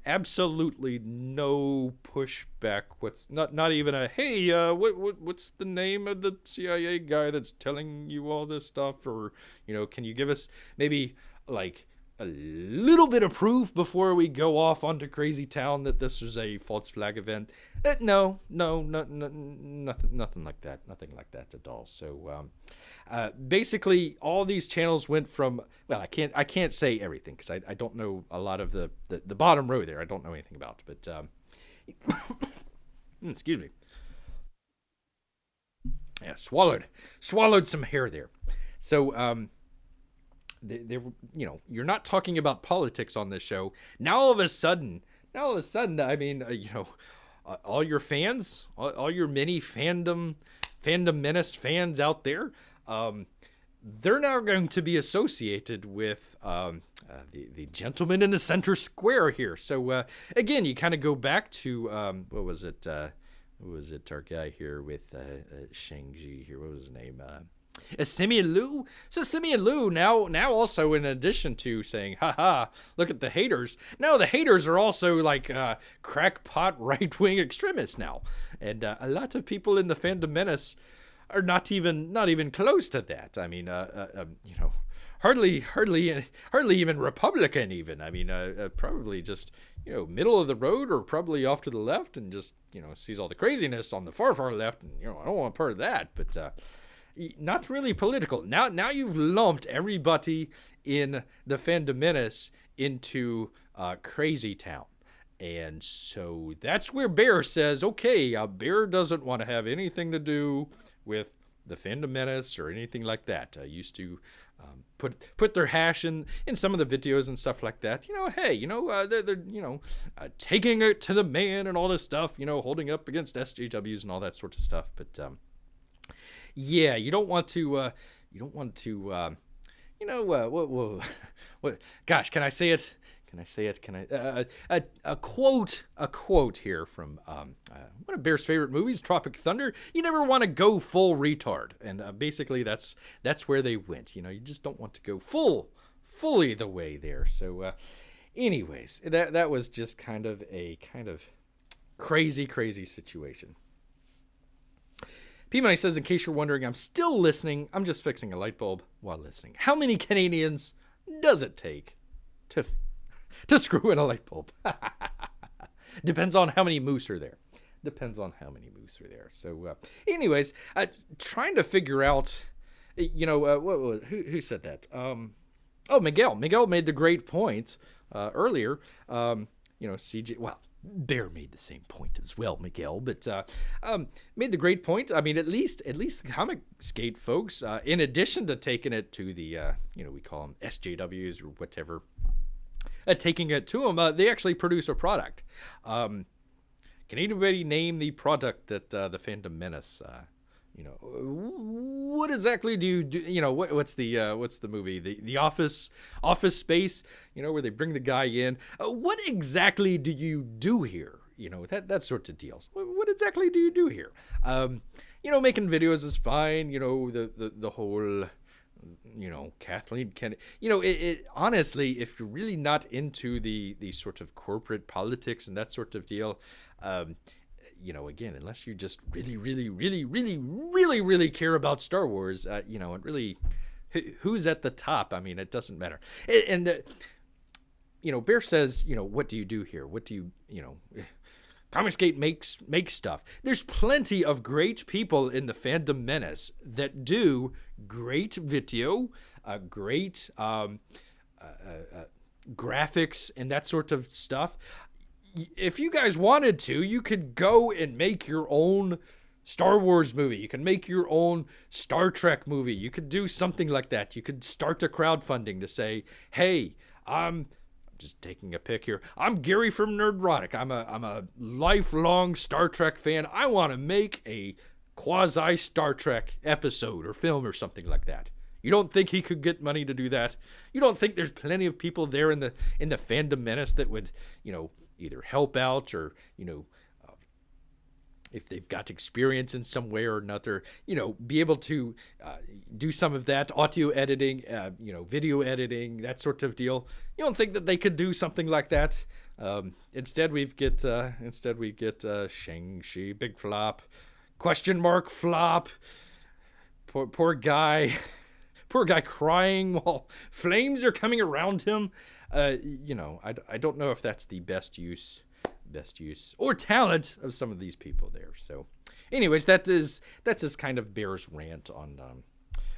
Absolutely no pushback. Not even a, hey, what's the name of the CIA guy that's telling you all this stuff? Or, can you give us maybe like a little bit of proof before we go off onto Crazy Town that this was a false flag event? No, nothing like that. Nothing like that at all. So basically, all these channels went from, well, I can't say everything because I don't know a lot of the bottom row there. I don't know anything about, but excuse me. Yeah, swallowed some hair there. So you're not talking about politics on this show. Now all of a sudden, all your fans, all your many fandom menace fans out there, they're now going to be associated with the gentleman in the center square here. So again, you kind of go back to what was it? Our guy here with Shang-Chi here? What was his name? Simeon Liu. So Simeon Liu now also, in addition to saying, haha, look at the haters, now the haters are also like crackpot right-wing extremists now. And a lot of people in the fandom menace are not even close to that. Hardly even Republican even. Probably just, middle of the road or probably off to the left and just, sees all the craziness on the far left. And, I don't want part of that, but not really political. Now you've lumped everybody in the fandom menace into Crazy Town. And so that's where Bear says, okay, Bear doesn't want to have anything to do with the fandom menace or anything like that. Used to put their hash in some of the videos and stuff like that. They're taking it to the man and all this stuff, holding up against SJWs and all that sort of stuff. But yeah, you don't want to what? Gosh, can I say it? A quote here from one of Bear's favorite movies, Tropic Thunder. You never want to go full retard, and basically that's where they went. You just don't want to go fully the way there. So, anyways, that was just kind of crazy situation. P-Money says, in case you're wondering, I'm still listening. I'm just fixing a light bulb while listening. How many Canadians does it take to to screw in a light bulb. Depends on how many moose are there. Depends on how many moose are there. So, anyways, trying to figure out, who said that? Oh, Miguel. Miguel made the great point earlier. CJ. Well, Bear made the same point as well, Miguel, but made the great point. I mean, at least the Comic Skate folks, in addition to taking it to the, we call them SJWs or whatever, taking it to them, they actually produce a product. Can anybody name the product that the Phantom Menace? What exactly do you do? What's the movie? The Office Space. Where they bring the guy in. What exactly do you do here? That sort of deals. What exactly do you do here? Making videos is fine. The whole. Kathleen Kennedy. It honestly, if you're really not into the sort of corporate politics and that sort of deal, again, unless you just really, really, really, really, really, really care about Star Wars, it really, who's at the top? I mean, it doesn't matter. And Bear says, what do you do here? What do you. Comicsgate makes stuff. There's plenty of great people in the Phantom Menace that do great video, great graphics and that sort of stuff. If you guys wanted to, you could go and make your own Star Wars movie. You can make your own Star Trek movie. You could do something like that. You could start a crowdfunding to say, hey, I'm just taking a pick here. I'm Gary from Nerdrotic. I'm a lifelong Star Trek fan. I want to make a quasi Star Trek episode or film or something like that. You don't think he could get money to do that? You don't think there's plenty of people there in the Phantom Menace that would, either help out or, if they've got experience in some way or another, be able to do some of that audio editing, video editing, that sort of deal. You don't think that they could do something like that? Instead we get Shang-Chi, big flop, question mark flop, poor guy, poor guy crying while flames are coming around him. I don't know if that's the best use or talent of some of these people there. So anyways, that's kind of Bear's rant on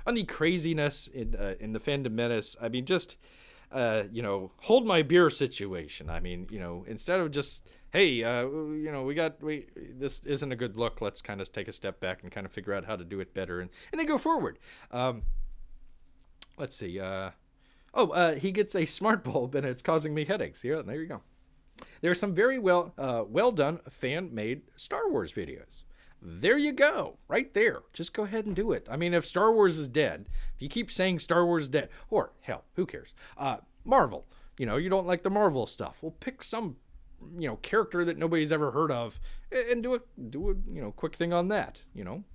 the craziness in the Phantom Menace. I mean, just hold my beer situation. I mean, instead of just, hey, this isn't a good look, let's kind of take a step back and kind of figure out how to do it better and then go forward. Let's see. He gets a smart bulb and it's causing me headaches. Yeah, there you go. There are some very well done fan-made Star Wars videos. There you go, right there. Just go ahead and do it. I mean, if Star Wars is dead, if you keep saying Star Wars is dead, or hell, who cares? Marvel, you don't like the Marvel stuff. Well, pick some, character that nobody's ever heard of and do a quick thing on that.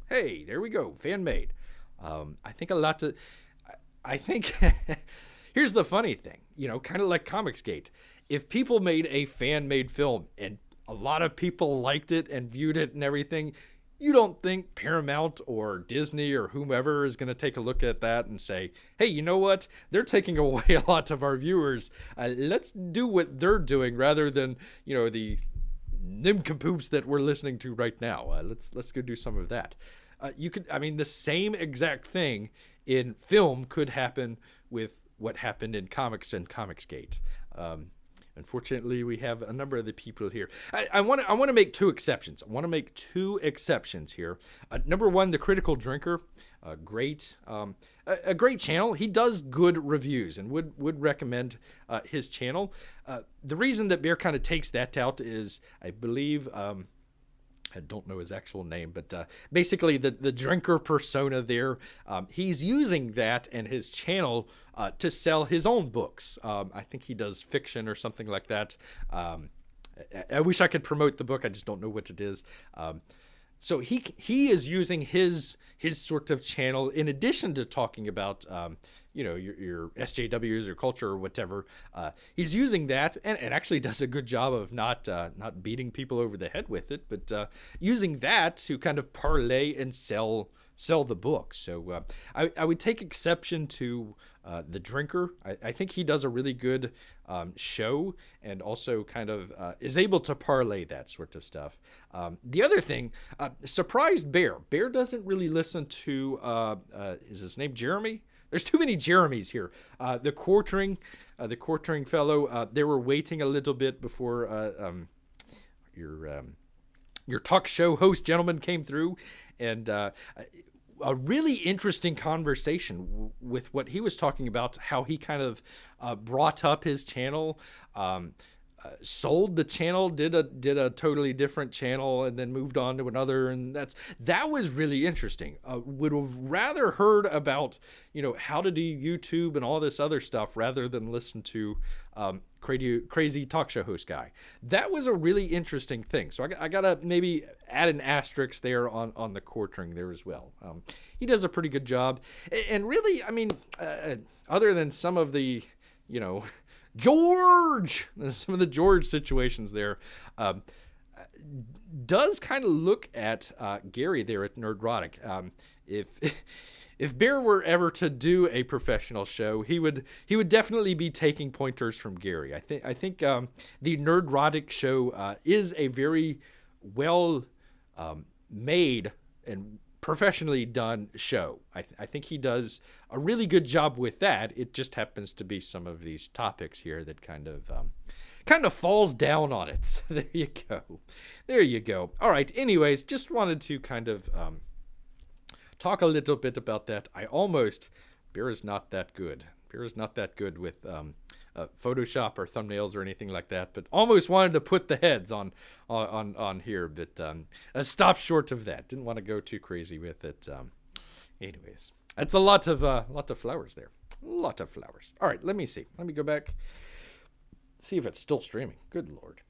Hey, there we go, fan-made. I think here's the funny thing, kind of like Comicsgate. If people made a fan-made film and a lot of people liked it and viewed it and everything, you don't think Paramount or Disney or whomever is going to take a look at that and say, hey, you know what? They're taking away a lot of our viewers. Let's do what they're doing rather than, the nincompoops that we're listening to right now. Let's go do some of that. The same exact thing in film could happen with what happened in comics and Comicsgate. Unfortunately, we have a number of the people here. I want to make two exceptions. I want to make two exceptions here. Number one, the Critical Drinker, a great channel. He does good reviews and would recommend his channel. The reason that Bear kind of takes that out is, I believe, I don't know his actual name, but basically the drinker persona there, he's using that and his channel to sell his own books. I think he does fiction or something like that. I wish I could promote the book. I just don't know what it is. So he is using his sort of channel in addition to talking about your SJWs or culture or whatever. He's using that and actually does a good job of not beating people over the head with it, but using that to kind of parlay and sell sell the book. So I would take exception to The Drinker. I think he does a really good show, and also kind of is able to parlay that sort of stuff. The other thing, surprised Bear. Bear doesn't really listen to, is his name Jeremy? There's too many Jeremys here. The quartering fellow, they were waiting a little bit before your talk show host gentleman came through, and a really interesting conversation with what he was talking about, how he kind of brought up his channel, sold the channel, did a totally different channel, and then moved on to another, and that was really interesting. Would have rather heard about how to do YouTube and all this other stuff rather than listen to crazy talk show host guy. That was a really interesting thing. So I gotta maybe add an asterisk there on the quartering there as well. He does a pretty good job, and really, I mean, other than some of the some of the George situations there, does kind of look at Gary there at Nerdrotic. If Bear were ever to do a professional show, he would definitely be taking pointers from Gary. I think the Nerdrotic show is a very well made and professionally done show. I think he does a really good job with that. It just happens to be some of these topics here that kind of falls down on it. So there you go. All right. Anyways, just wanted to kind of talk a little bit about that. Bear is not that good. Bear is not that good with Photoshop or thumbnails or anything like that, but almost wanted to put the heads on here, but stopped short of that. Didn't want to go too crazy with it. Anyways, that's a lot of flowers there. A lot of flowers. All right, let me see. Let me go back, see if it's still streaming. Good Lord.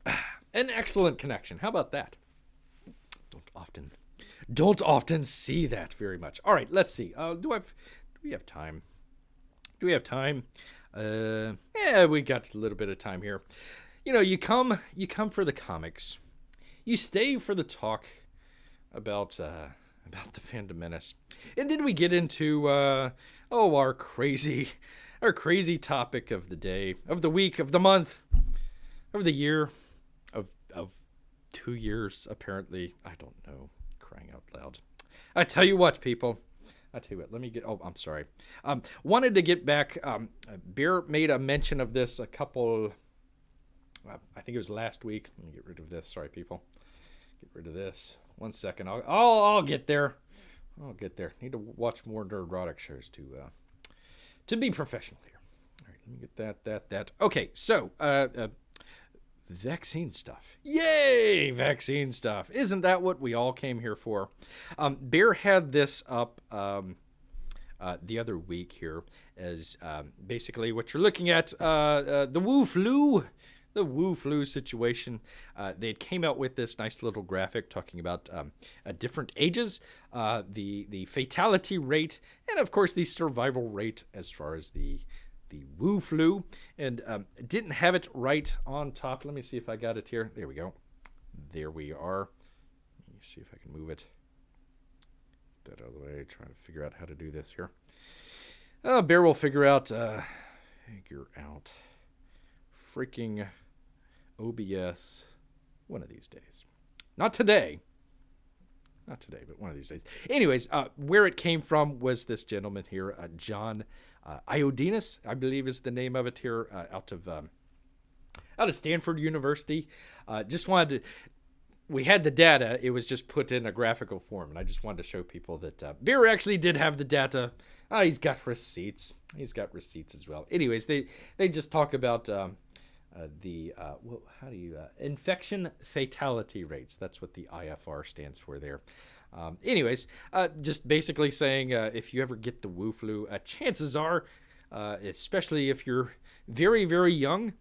An excellent connection. How about that? Don't often see that very much. All right, let's see. Do we have time? Yeah, we got a little bit of time here. You come for the comics. You stay for the talk about the Phantom Menace. And then we get into our crazy topic of the day, of the week, of the month, of the year, of 2 years, apparently. I don't know. Crying out loud. I tell you what, people. Let me get... Oh, I'm sorry. Wanted to get back... Bear made a mention of this a couple... I think it was last week. Let me get rid of this. Sorry, people. Get rid of this. 1 second. I'll get there. Need to watch more Nerdrotic shows to be professional here. All right, let me get that. Okay, so... vaccine stuff. Yay! Vaccine stuff. Isn't that what we all came here for? Bear had this up the other week here as basically what you're looking at, the Wu flu situation. They came out with this nice little graphic talking about different ages, the fatality rate, and of course the survival rate as far as the Wu flu, and didn't have it right on top. Let me see if I got it here. There we go. There we are. Let me see if I can move it. Get that out of the way. Trying to figure out how to do this here. Bear will figure out freaking OBS one of these days. Not today, but one of these days. Anyways, where it came from was this gentleman here, John Iodenis, I believe is the name of it here, out of Stanford University. We had the data. It was just put in a graphical form, and I just wanted to show people that Bear actually did have the data. He's got receipts. He's got receipts as well. Anyways, they just talk about infection fatality rates. That's what the IFR stands for there. Just basically saying if you ever get the Wu flu, chances are, especially if you're very, very young,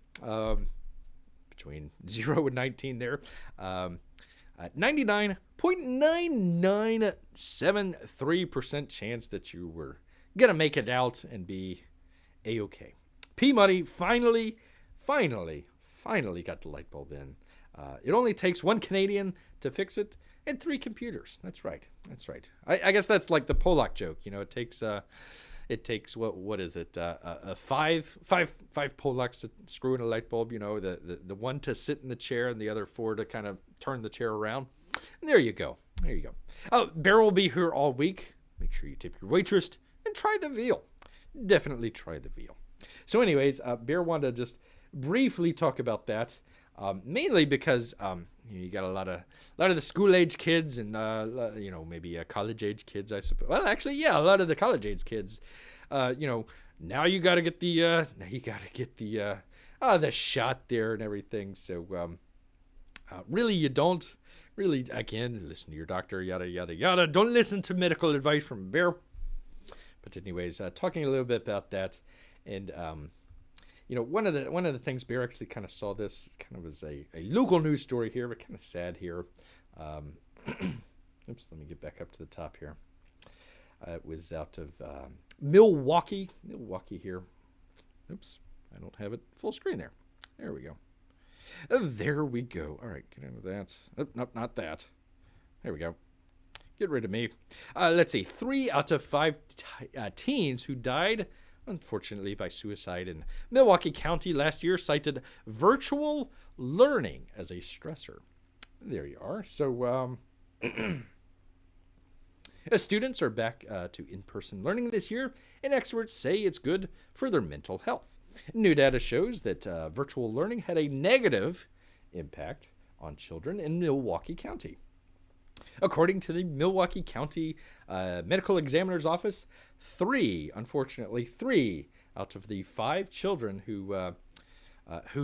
between 0 and 19 there, 99.9973% chance that you were going to make it out and be A-okay. P-Money finally got the light bulb in. It only takes 1 Canadian to fix it and 3 computers. That's right. That's right. I guess that's like the Polak joke. It takes what is it? Five Polacks to screw in a light bulb. The one to sit in the chair and the other 4 to kind of turn the chair around. And there you go. There you go. Oh, Bear will be here all week. Make sure you tip your waitress and try the veal. Definitely try the veal. So, anyways, Bear wanted to just briefly talk about that, mainly because you got a lot of the school age kids and maybe college age kids, I suppose. Well, actually, yeah, a lot of the college age kids. Now you got to get the the shot there and everything. So really, you don't really, again, listen to your doctor, yada yada yada. Don't listen to medical advice from Bear. But anyways, talking a little bit about that, and one of the things Bear actually kind of saw this kind of as a local news story here, but kind of sad here. Oops, let me get back up to the top here. It was out of Milwaukee here. Oops, I don't have it full screen there. There we go. There we go. All right, get into that. Oh, nope, not that. There we go. Get rid of me. Let's see. 3 out of 5 teens who died, unfortunately, by suicide in Milwaukee County last year cited virtual learning as a stressor. There you are. So, students are back to in-person learning this year, and experts say it's good for their mental health. New data shows that virtual learning had a negative impact on children in Milwaukee County. According to the Milwaukee County Medical Examiner's Office, 3 out of the 5 children who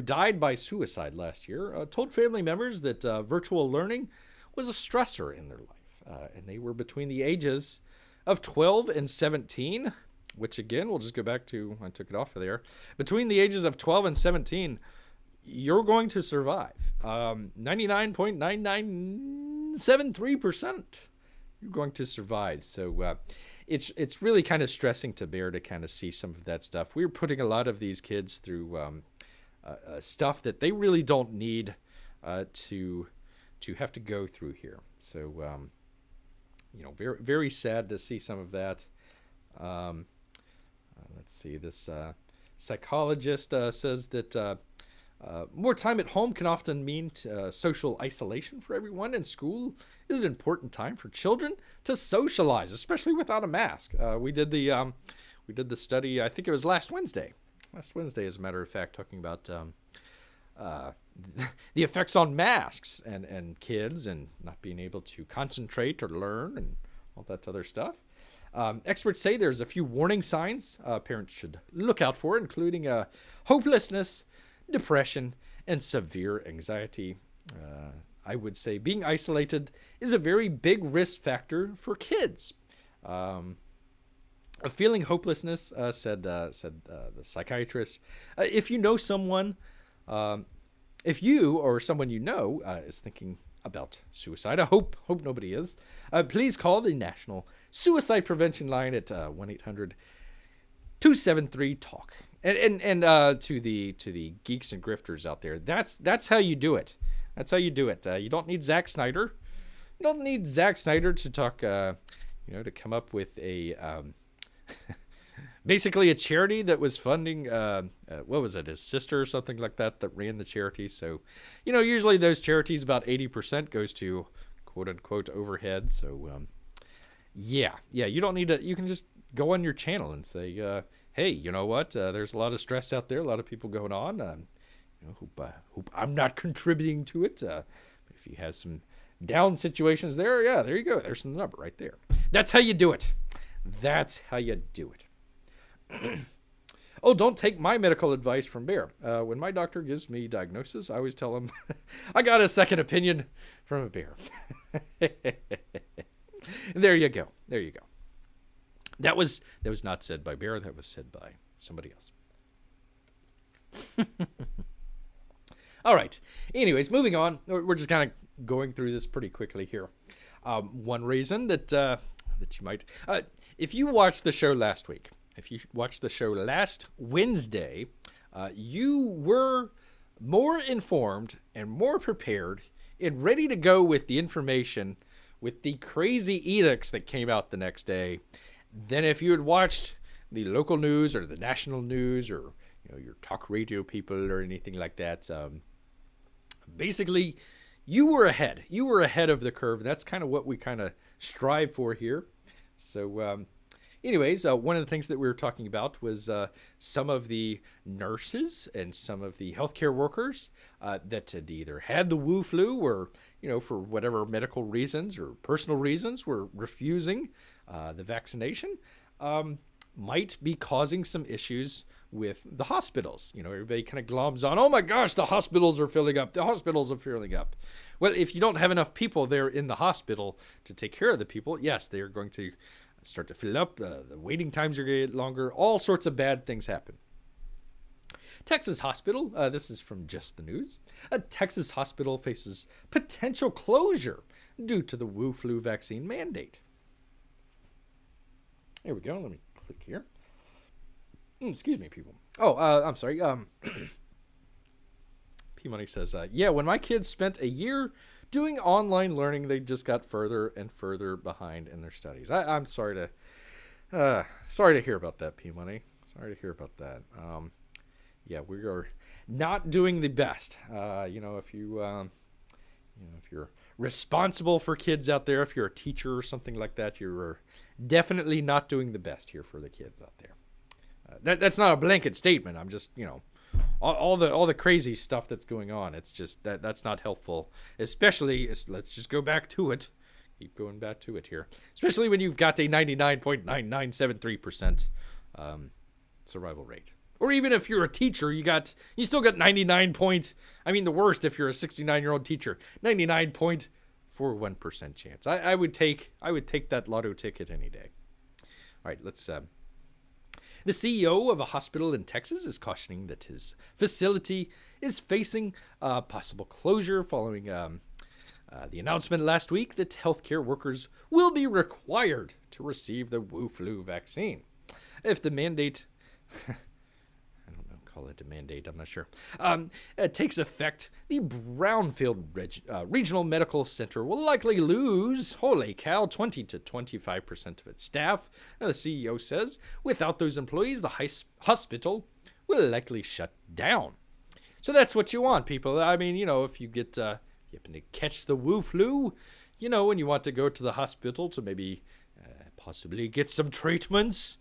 died by suicide last year told family members that virtual learning was a stressor in their life. And they were between the ages of 12 and 17, which again, we'll just go back to, I took it off of there. Between the ages of 12 and 17, you're going to survive. 99.9973%, you're going to survive. So it's really kind of stressing to Bear to kind of see some of that stuff. We're putting a lot of these kids through stuff that they really don't need to have to go through here. So, very, very sad to see some of that. Let's see, this psychologist says that more time at home can often mean social isolation for everyone, and school is an important time for children to socialize, especially without a mask. We did the study, I think it was last Wednesday, as a matter of fact, talking about the effects on masks and kids and not being able to concentrate or learn and all that other stuff. Experts say there's a few warning signs parents should look out for, including hopelessness, depression, and severe anxiety. I would say being isolated is a very big risk factor for kids. Feeling hopelessness, said the psychiatrist. If you know someone, if you or someone you know is thinking about suicide, I hope nobody is, please call the National Suicide Prevention Line at 1-800-273-TALK. And to the geeks and grifters out there, that's how you do it. That's how you do it. You don't need Zack Snyder. You don't need Zack Snyder to talk, to come up with a basically a charity that was funding, what was it, his sister or something like that ran the charity. So, usually those charities, about 80% goes to quote unquote overhead. So, yeah, you don't need to, you can just go on your channel and say, hey, you know what, there's a lot of stress out there, a lot of people going on. Hope I'm not contributing to it. If he has some down situations there, yeah, there you go. There's the number right there. That's how you do it. That's how you do it. Oh, don't take my medical advice from Bear. When my doctor gives me diagnosis, I always tell him, I got a second opinion from a bear. There you go. There you go. That was not said by Bear. That was said by somebody else. All right. Anyways, moving on. We're just kind of going through this pretty quickly here. One reason that you might, if you watched the show last week, if you watched the show last Wednesday, you were more informed and more prepared and ready to go with the information, with the crazy edicts that came out the next day, than if you had watched the local news or the national news or your talk radio people or anything like that. Basically, you were ahead. You were ahead of the curve. And that's kind of what we kind of strive for here. So anyways, one of the things that we were talking about was some of the nurses and some of the healthcare workers that had either had the Wu flu or, for whatever medical reasons or personal reasons were refusing the vaccination, might be causing some issues with the hospitals. Everybody kind of gloms on, oh my gosh, the hospitals are filling up. The hospitals are filling up. Well, if you don't have enough people there in the hospital to take care of the people, yes, they are going to start to fill up. The waiting times are going to get longer. All sorts of bad things happen. Texas hospital, this is from Just the News. A Texas hospital faces potential closure due to the Wu flu vaccine mandate. Here we go. Let me click here. Excuse me, people. Oh, I'm sorry. P-Money says, yeah, when my kids spent a year doing online learning, they just got further and further behind in their studies. I'm sorry to hear about that, P-Money. Sorry to hear about that. Yeah, we are not doing the best. If you're responsible for kids out there, if you're a teacher or something like that, you're definitely not doing the best here for the kids out there. That's not a blanket statement. I'm just, all the crazy stuff that's going on. It's just that's not helpful. Especially, let's just go back to it. Keep going back to it here. Especially when you've got a 99.9973% survival rate. Or even if you're a teacher, you still got 99 points. I mean, the worst if you're a 69-year-old teacher, 99.41% chance. I would take that lotto ticket any day. All right, let's. The CEO of a hospital in Texas is cautioning that his facility is facing possible closure following the announcement last week that healthcare workers will be required to receive the Wu flu vaccine. If the mandate, I don't know, call it a mandate, I'm not sure, it takes effect, the Brownfield Regional Medical Center will likely lose, holy cow, 20 to 25% of its staff. The CEO says without those employees, the hospital will likely shut down. So that's what you want, people. I mean, if you get you happen to catch the Wu flu, and you want to go to the hospital to maybe possibly get some treatments,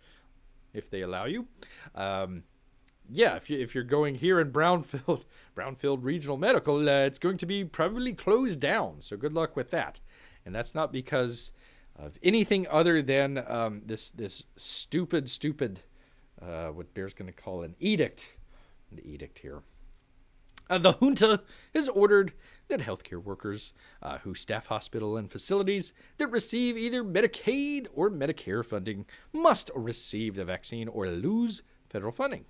if they allow you. Yeah, if you're going here in Brownfield Regional Medical, it's going to be probably closed down. So good luck with that. And that's not because of anything other than this stupid, what Bear's going to call an edict. An edict here. The junta has ordered that healthcare workers who staff hospital and facilities that receive either Medicaid or Medicare funding must receive the vaccine or lose federal funding.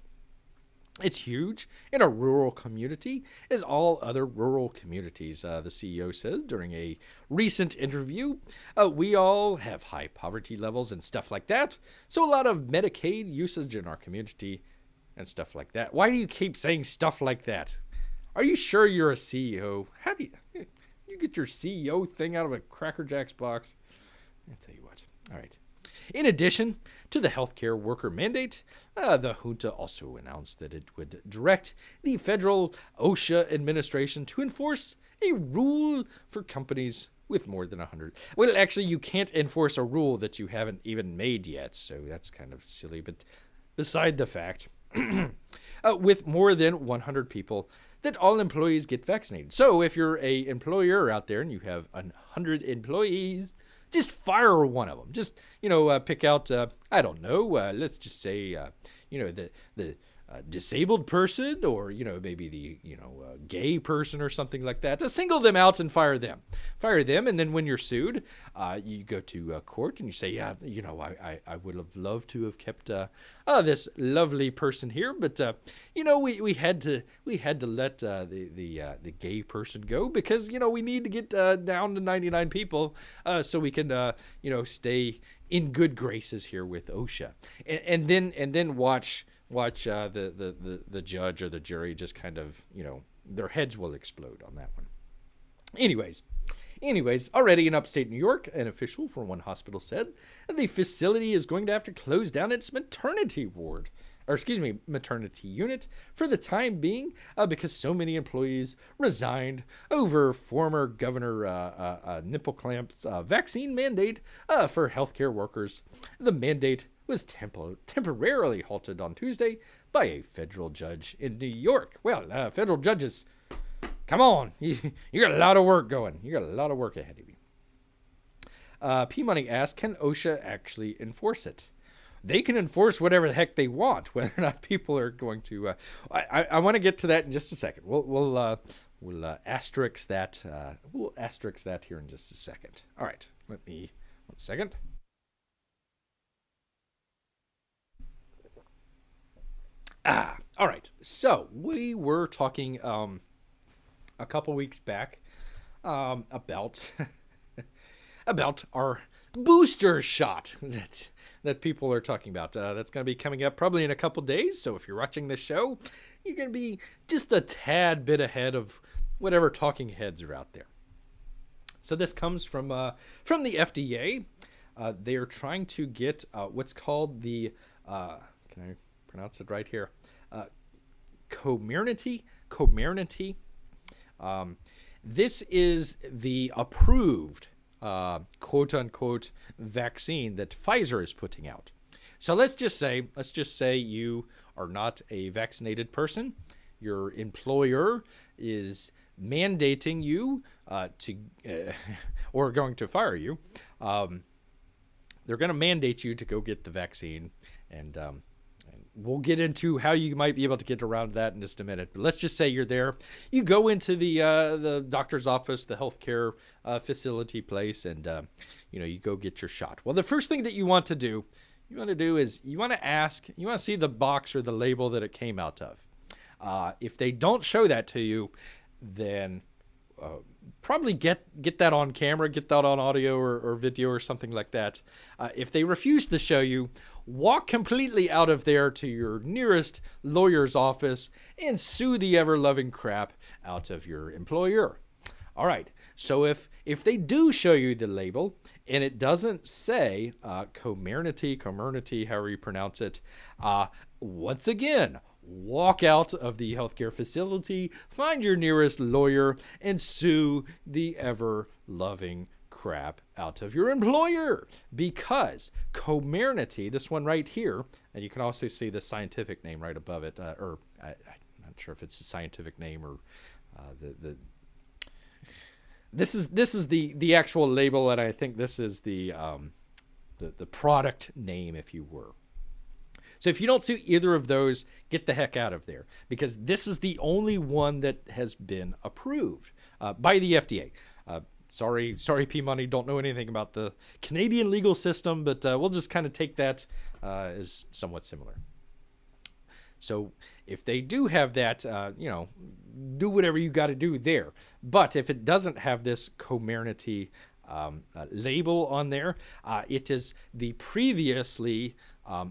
It's huge in a rural community, as all other rural communities, the CEO said during a recent interview. We all have high poverty levels and stuff like that, so a lot of Medicaid usage in our community and stuff like that. Why do you keep saying stuff like that? Are you sure you're a CEO? How do you get your CEO thing out of a Cracker Jacks box? I'll tell you what. All right. In addition to the healthcare worker mandate, the junta also announced that it would direct the federal OSHA administration to enforce a rule for companies with more than 100. Well, actually, you can't enforce a rule that you haven't even made yet, so that's kind of silly. But beside the fact, with more than 100 people, that all employees get vaccinated. So if you're a employer out there and you have 100 employees, just fire one of them. Just, pick out, I don't know, let's just say, the disabled person or, maybe the, gay person or something like that. To single them out and fire them. Fire them, and then when you're sued, you go to court and you say, yeah, I would have loved to have kept this lovely person here, but, we had to let the gay person go because, we need to get down to 99 people so we can, stay in good graces here with OSHA. And then watch the judge or the jury just kind of, their heads will explode on that one. Anyways, already in upstate New York, an official from one hospital said the facility is going to have to close down its maternity unit for the time being because so many employees resigned over former Governor Nipple Clamp's vaccine mandate for healthcare workers. The mandate was temporarily halted on Tuesday by a federal judge in New York. Well, federal judges, come on. You got a lot of work going. You got a lot of work ahead of you. P-Money asked, can OSHA actually enforce it? They can enforce whatever the heck they want, whether or not people are going to. I want to get to that in just a second. We'll asterisk that. We'll asterisk that here in just a second. All right, one second. All right. So we were talking a couple weeks back about about our booster shot that people are talking about. That's going to be coming up probably in a couple days. So if you're watching this show, you're going to be just a tad bit ahead of whatever talking heads are out there. So this comes from the FDA. They are trying to get what's called the can I pronounce it right here? Comirnaty. This is the approved quote-unquote vaccine that Pfizer is putting out. So let's just say you are not a vaccinated person. Your employer is mandating you or going to fire you. They're going to mandate you to go get the vaccine, and we'll get into how you might be able to get around that in just a minute. But let's just say you're there. You go into the doctor's office, the healthcare facility place, and you go get your shot. Well, the first thing that you want to do is you want to see the box or the label that it came out of. If they don't show that to you, then probably get that on camera, get that on audio or video or something like that. If they refuse to show you, walk completely out of there to your nearest lawyer's office and sue the ever-loving crap out of your employer. All right, so if they do show you the label and it doesn't say Comirnaty, however you pronounce it, once again, walk out of the healthcare facility, find your nearest lawyer, and sue the ever-loving crap out of your employer, because Comirnaty, this one right here, and you can also see the scientific name right above it, or I'm not sure if it's a scientific name or this is the actual label, and I think this is the product name, if you were. So if you don't see either of those, get the heck out of there, because this is the only one that has been approved by the FDA. Sorry, P-Money, don't know anything about the Canadian legal system, but we'll just kind of take that as somewhat similar. So if they do have that, do whatever you got to do there. But if it doesn't have this Comirnaty label on there, it is the previously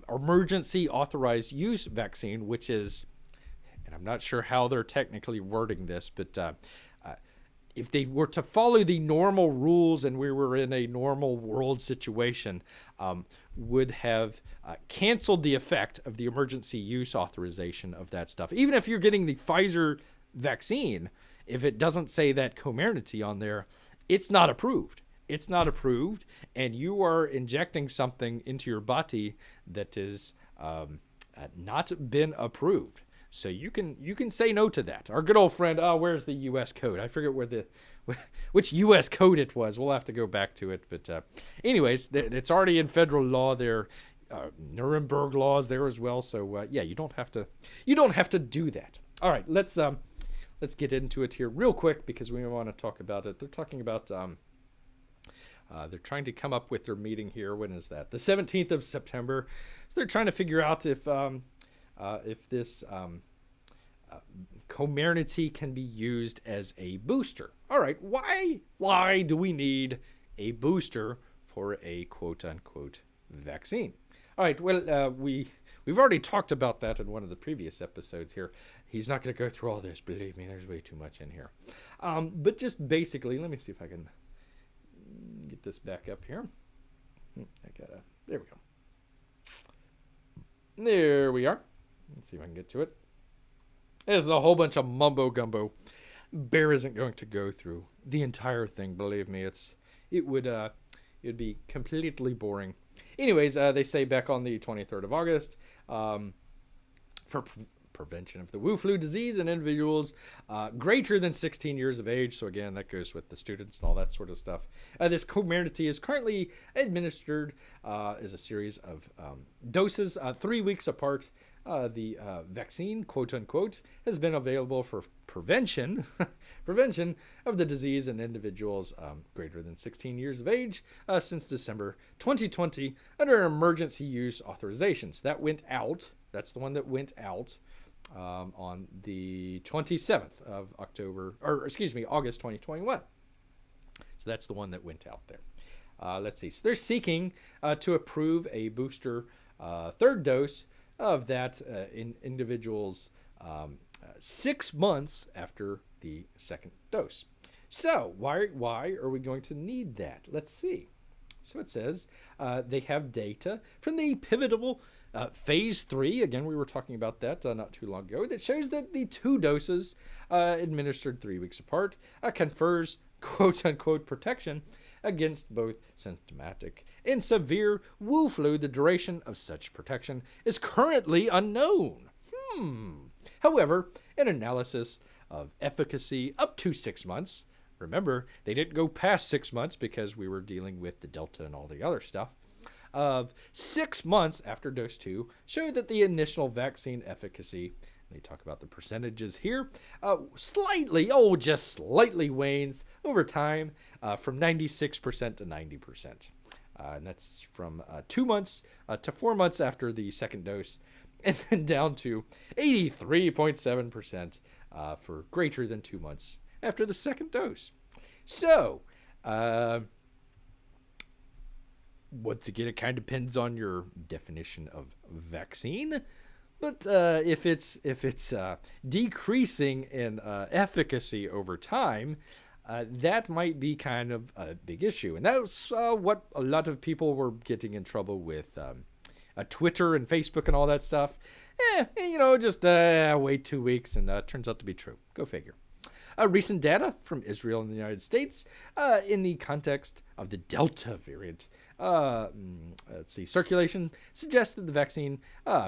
emergency authorized use vaccine, which is, and I'm not sure how they're technically wording this, but if they were to follow the normal rules and we were in a normal world situation, would have canceled the effect of the emergency use authorization of that stuff. Even if you're getting the Pfizer vaccine, if it doesn't say that Comirnaty on there, it's not approved. It's not approved, and you are injecting something into your body that is not been approved. So you can say no to that. Our good old friend, where's the U.S. code? I forget which U.S. code it was. We'll have to go back to it. But anyways, it's already in federal law there. Nuremberg laws there as well. So yeah, you don't have to do that. All right, let's get into it here real quick because we want to talk about it. They're talking about they're trying to come up with their meeting here. When is that? The 17th of September. So they're trying to figure out if this Comirnaty can be used as a booster. All right, why do we need a booster for a quote-unquote vaccine? All right. Well, we've already talked about that in one of the previous episodes here. He's not going to go through all this. Believe me, there's way too much in here. But just basically, let me see if I can get this back up here. There we go. There we are. Let's see if I can get to it. There's a whole bunch of mumbo gumbo. Bear isn't going to go through the entire thing. Believe me, it would be completely boring. Anyways, they say back on the 23rd of August, for prevention of the Wu flu disease in individuals greater than 16 years of age. So again, that goes with the students and all that sort of stuff. This Comirnaty is currently administered as a series of doses 3 weeks apart. The vaccine, quote unquote, has been available for prevention of the disease in individuals greater than 16 years of age since December 2020 under emergency use authorizations. That went out. That's the one that went out on the 27th of August 2021. So that's the one that went out there. Let's see. So they're seeking to approve a booster third dose of that in individuals 6 months after the second dose. So why are we going to need that? Let's see. So it says they have data from the pivotal phase 3. Again, we were talking about that not too long ago. That shows that the 2 doses administered 3 weeks apart confers quote unquote protection against both symptomatic and severe Wu flu. The duration of such protection is currently unknown. However, an analysis of efficacy up to 6 months, remember, they didn't go past 6 months because we were dealing with the Delta and all the other stuff, of 6 months after dose 2 showed that the initial vaccine efficacy, they talk about the percentages here, just slightly wanes over time from 96% to 90%. And that's from 2 months to 4 months after the second dose, and then down to 83.7% for greater than 2 months after the second dose. So, once again, it kind of depends on your definition of vaccine. But if it's decreasing in efficacy over time, that might be kind of a big issue. And that's what a lot of people were getting in trouble with Twitter and Facebook and all that stuff. Just wait 2 weeks, and turns out to be true. Go figure. Recent data from Israel and the United States in the context of the Delta variant. Circulation suggests that the vaccine,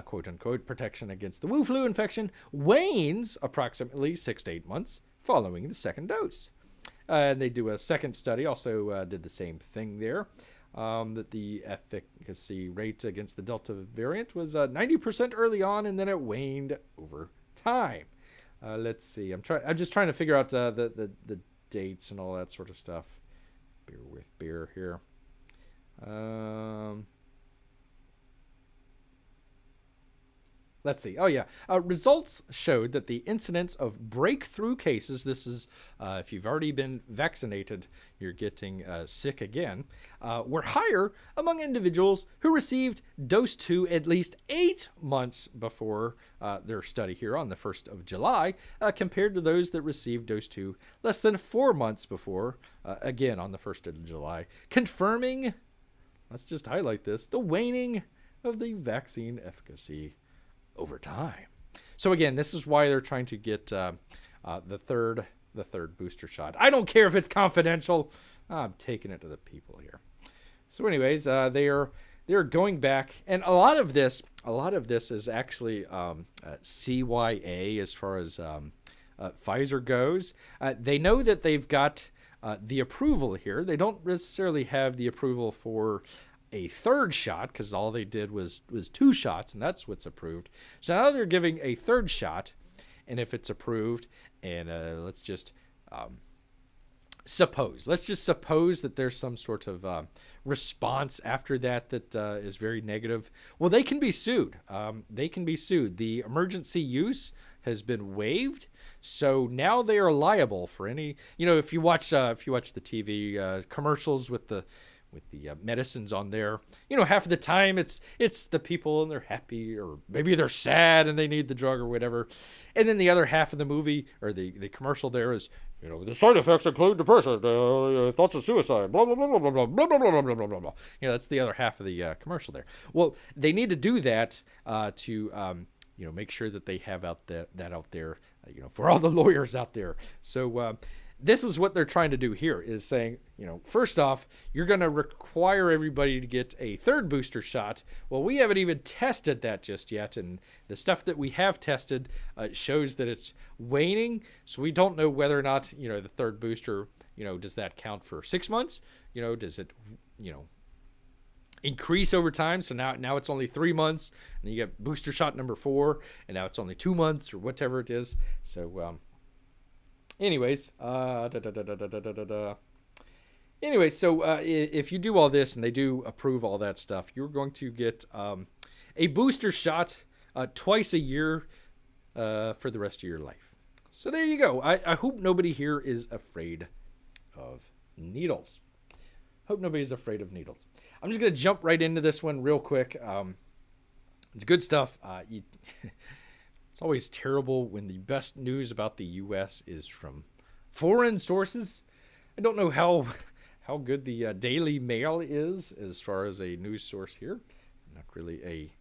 quote-unquote, protection against the Wu flu infection wanes approximately 6 to 8 months following the second dose. And they do a second study, also did the same thing there, that the efficacy rate against the Delta variant was 90% early on, and then it waned over time. Let's see. I'm just trying to figure out the dates and all that sort of stuff. Bear with beer here. Let's see. Oh, yeah. Results showed that the incidence of breakthrough cases, this is if you've already been vaccinated, you're getting sick again, were higher among individuals who received dose 2 at least 8 months before their study here on the 1st of July, compared to those that received dose 2 less than 4 months before, again on the 1st of July, confirming, let's just highlight this, the waning of the vaccine efficacy over time. So again, this is why they're trying to get the third booster shot. I don't care if it's confidential. I'm taking it to the people here. So anyways, they're going back, and a lot of this is actually CYA as far as Pfizer goes. They know that they've got the approval here. They don't necessarily have the approval for a third shot, because all they did was 2 shots, and that's what's approved. So now they're giving a third shot, and if it's approved, and let's just suppose that there's some sort of response after that is very negative. Well, they can be sued. The emergency use has been waived, so now they are liable for any. If you watch the TV commercials with the with the medicines on there. Half of the time it's the people and they're happy, or maybe they're sad and they need the drug or whatever. And then the other half of the movie or the commercial there is, the side effects include depression, thoughts of suicide, blah blah blah blah blah blah blah blah blah blah blah blah. That's the other half of the commercial there. Well, they need to do that to make sure that they have that out there, for all the lawyers out there. So this is what they're trying to do here, is saying, first off, you're going to require everybody to get a third booster shot. Well, we haven't even tested that just yet. And the stuff that we have tested shows that it's waning. So we don't know whether or not, the third booster, does that count for 6 months? Does it, increase over time? So now it's only 3 months, and you get booster shot number 4, and now it's only 2 months or whatever it is. So, anyways, if you do all this and they do approve all that stuff, you're going to get a booster shot twice a year for the rest of your life. So there you go. I hope nobody here is afraid of needles. Hope nobody's afraid of needles. I'm just going to jump right into this one real quick. It's good stuff. It's always terrible when the best news about the U.S. is from foreign sources. I don't know how good the Daily Mail is as far as a news source here. I'm not really a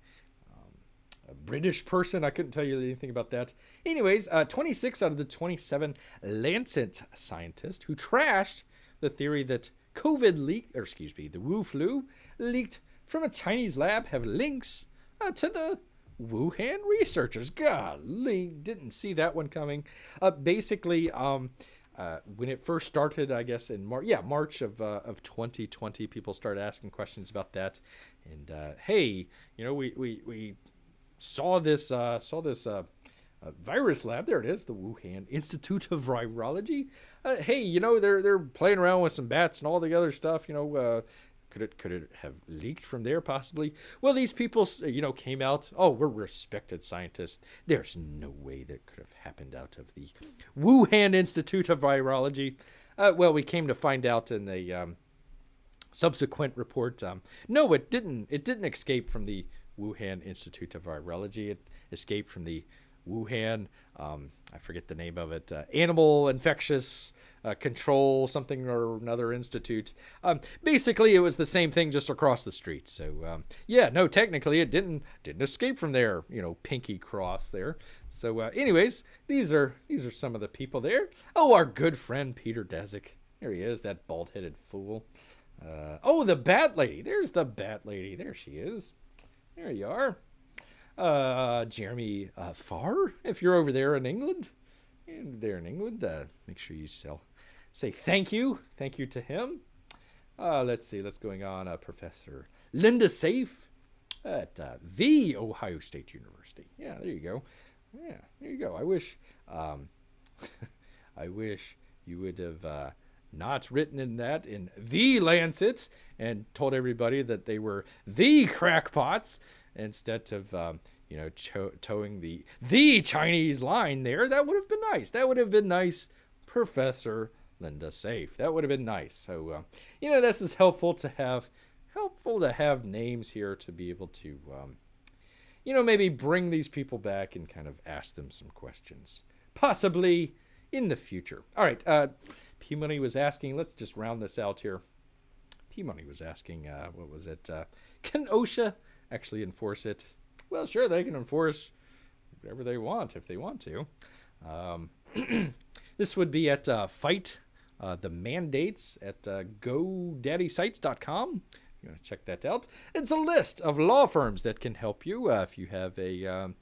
British person. I couldn't tell you anything about that. Anyways, 26 out of the 27 Lancet scientists who trashed the theory that the Wu flu leaked from a Chinese lab have links to the Wuhan researchers. Golly, didn't see that one coming. Basically, when it first started, I guess in March of 2020, people started asking questions about that. And hey, we saw this virus lab. There it is, the Wuhan Institute of Virology. Hey, they're playing around with some bats and all the other stuff. Could it have leaked from there possibly? Well, these people, came out. Oh, we're respected scientists. There's no way that could have happened out of the Wuhan Institute of Virology. Well, we came to find out in the subsequent report. No, it didn't. It didn't escape from the Wuhan Institute of Virology. It escaped from the Wuhan, I forget the name of it, Animal Infectious Control something or another institute. Basically, it was the same thing just across the street. So, technically it didn't escape from there, pinky cross there. So, anyways, these are some of the people there. Oh, our good friend Peter Daszak. There he is, that bald-headed fool. The Bat Lady. There's the Bat Lady. There she is. There you are. Jeremy Farr, if you're over there in England, make sure you say thank you to him. Let's see, what's going on. Professor Linda Safe at the Ohio State University. Yeah, there you go. Yeah, there you go. I wish you would have not written in that in the Lancet and told everybody that they were the crackpots, instead of towing the Chinese line there. That would have been nice. That would have been nice, Professor Linda Safe. That would have been nice. So this is helpful to have names here to be able to maybe bring these people back and kind of ask them some questions, possibly in the future. All right, P Money was asking. Let's just round this out here. P Money was asking, what was it? Can OSHA actually enforce it? Well, sure, they can enforce whatever they want if they want to. This would be at Fight the Mandates at GoDaddySites.com. You want to check that out. It's a list of law firms that can help you if you have an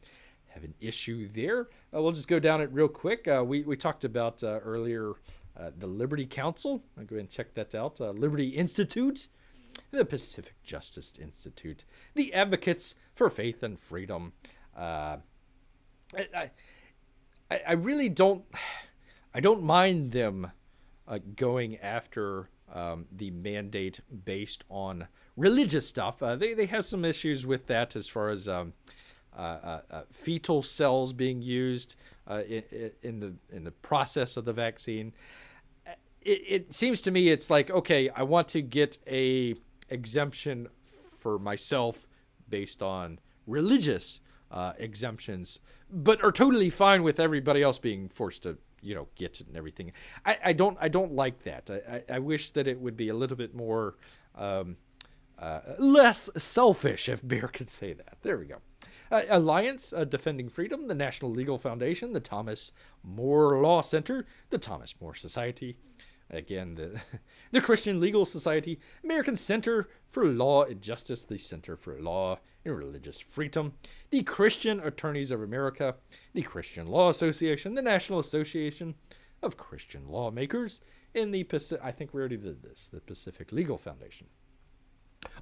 issue there. We'll just go down it real quick. We talked about earlier the Liberty Council. I'll go ahead and check that out. Liberty Institute, the Pacific Justice Institute, the Advocates for Faith and Freedom. I really don't mind them going after the mandate based on religious stuff. They have some issues with that as far as fetal cells being used in the process of the vaccine. it seems to me it's like, okay, I want to get a exemption for myself based on religious exemptions, but are totally fine with everybody else being forced to, get it and everything. I don't like that. I wish that it would be a little bit more less selfish, if Bear could say that. There we go. Alliance Defending Freedom, the National Legal Foundation, the Thomas More Law Center, the Thomas More Society, again, the Christian Legal Society, American Center for Law and Justice, the Center for Law and Religious Freedom, the Christian Attorneys of America, the Christian Law Association, the National Association of Christian Lawmakers, and the Pacific, I think we already did this, the Pacific Legal Foundation.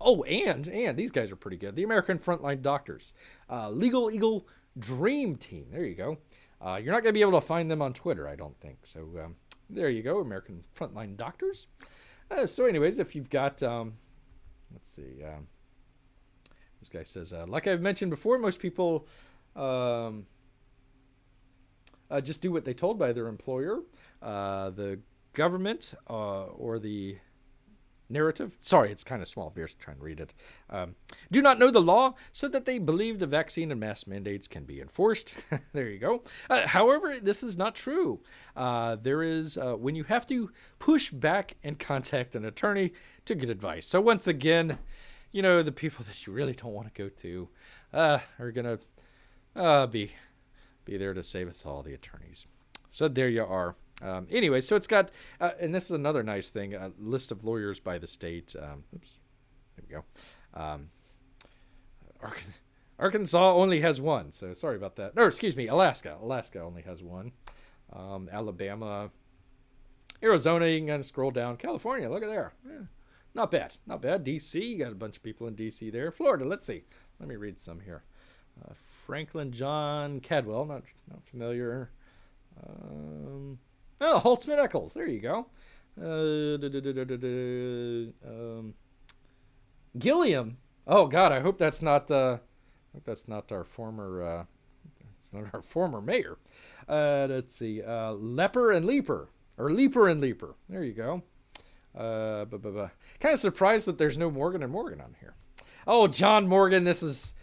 Oh, and these guys are pretty good. The American Frontline Doctors, Legal Eagle Dream Team. There you go. You're not going to be able to find them on Twitter, I don't think. So there you go, American Frontline Doctors. So anyways, if you've got, let's see, this guy says, like I've mentioned before, most people just do what they told by their employer, the government, or the narrative. Sorry, it's kind of small. Beer's trying to read it. Do not know the law so that they believe the vaccine and mask mandates can be enforced. There you go. However, this is not true. There is when you have to push back and contact an attorney to get advice. So once again, the people that you really don't want to go to are going to be there to save us all, the attorneys. So there you are. Anyway, so it's got, and this is another nice thing, a list of lawyers by the state. Oops, there we go. Arkansas only has one, so sorry about that. No, excuse me, Alaska. Alaska only has one. Alabama, Arizona, you can kind of scroll down. California, look at there. Yeah, not bad, not bad. D.C., you got a bunch of people in D.C. there. Florida, let's see. Let me read some here. Franklin John Cadwell, not familiar. Holtzman Eccles. There you go. Gilliam. Oh God, I hope that's not. Our former. It's not our former mayor. Let's see. Leper and Leaper, or Leaper and Leaper. There you go. Kind of surprised that there's no Morgan and Morgan on here. Oh, John Morgan, this is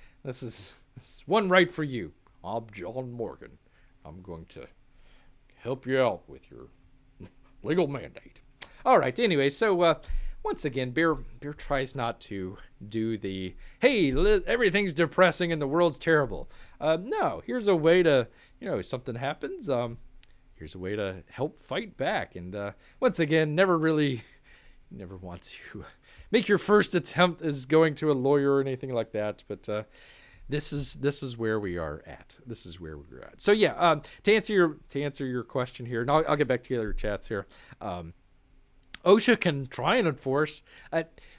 one right for you. I'm John Morgan. I'm going to help you out with your legal mandate. All right. Anyway, so once again, Beer tries not to do the, hey, everything's depressing and the world's terrible. No, here's a way to, something happens. Here's a way to help fight back. And once again, never want to make your first attempt as going to a lawyer or anything like that. But this is where we are at. This is where we're at. So yeah, to answer your question here, and I'll get back to the other chats here. OSHA can try and enforce.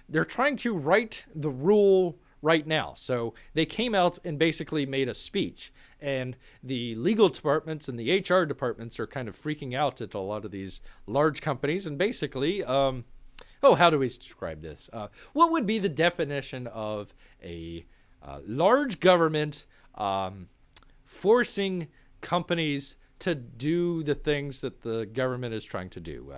They're trying to write the rule right now. So they came out and basically made a speech, and the legal departments and the HR departments are kind of freaking out at a lot of these large companies. And basically, how do we describe this? What would be the definition of a large government forcing companies to do the things that the government is trying to do?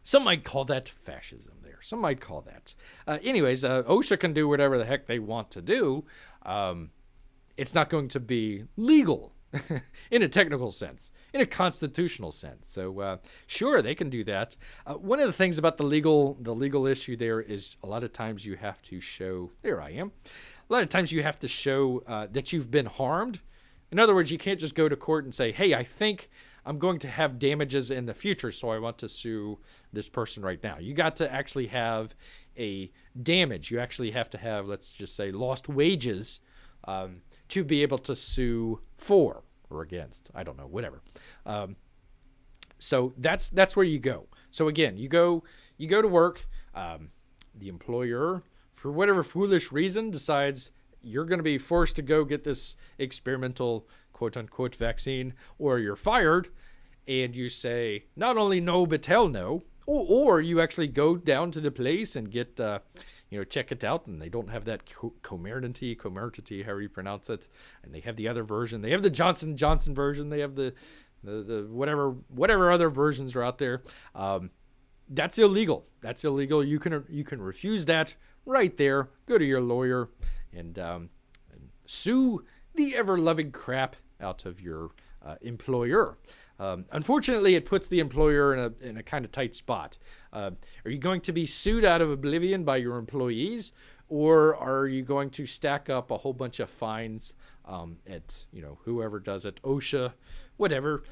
Some might call that fascism there. Some might call that. Anyways, OSHA can do whatever the heck they want to do. It's not going to be legal in a technical sense, in a constitutional sense. So sure, they can do that. One of the things about the legal issue there is a lot of times you have to show, there I am. A lot of times you have to show that you've been harmed. In other words, you can't just go to court and say, hey, I think I'm going to have damages in the future, so I want to sue this person right now. You got to actually have a damage. You actually have to have, let's just say, lost wages to be able to sue for or against. I don't know, whatever. So that's where you go. So again, you go to work. The employer, for whatever foolish reason, decides you're going to be forced to go get this experimental quote-unquote vaccine, or you're fired, and you say not only no but hell no, or you actually go down to the place and get check it out, and they don't have that Comirnaty, however you pronounce it, and they have the other version. They have the Johnson & Johnson version. They have the the whatever other versions are out there. That's illegal. That's illegal. You can refuse that right there. Go to your lawyer and sue the ever-loving crap out of your employer. Unfortunately, it puts the employer in a kind of tight spot. Are you going to be sued out of oblivion by your employees, or are you going to stack up a whole bunch of fines at whoever does it, OSHA, whatever?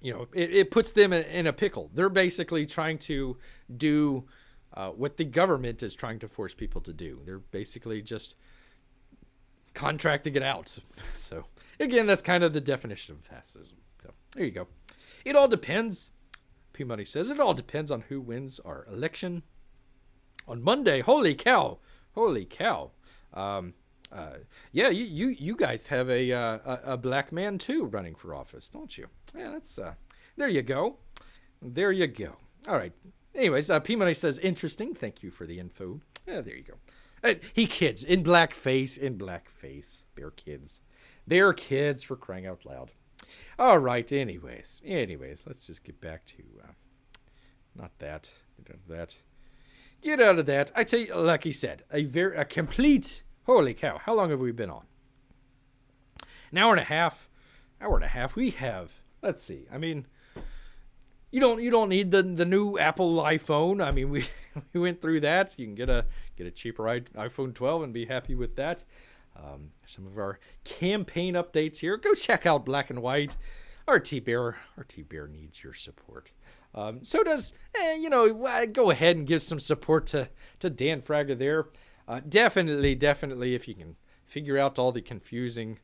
It puts them in a pickle. They're basically trying to do what the government is trying to force people to do. They're basically just contracting it out. So again, that's kind of the definition of fascism. So there you go. It all depends. P-Money says it all depends on who wins our election on Monday. Holy cow. Yeah, you guys have a black man too running for office, don't you? Yeah, that's there you go. All right. Anyways, P-Money says interesting. Thank you for the info. Yeah, there you go. He kids in blackface. Bear kids for crying out loud. All right. Anyways, let's just get back to not that. Get out of that. I tell you, like he said, a complete. Holy cow! How long have we been on? An hour and a half. We have. Let's see. I mean, you don't need the new Apple iPhone. I mean, we went through that. You can get a cheaper iPhone 12 and be happy with that. Some of our campaign updates here. Go check out Black and White. RT Bear needs your support. So does go ahead and give some support to Dan Fraga there. Definitely, if you can figure out all the confusing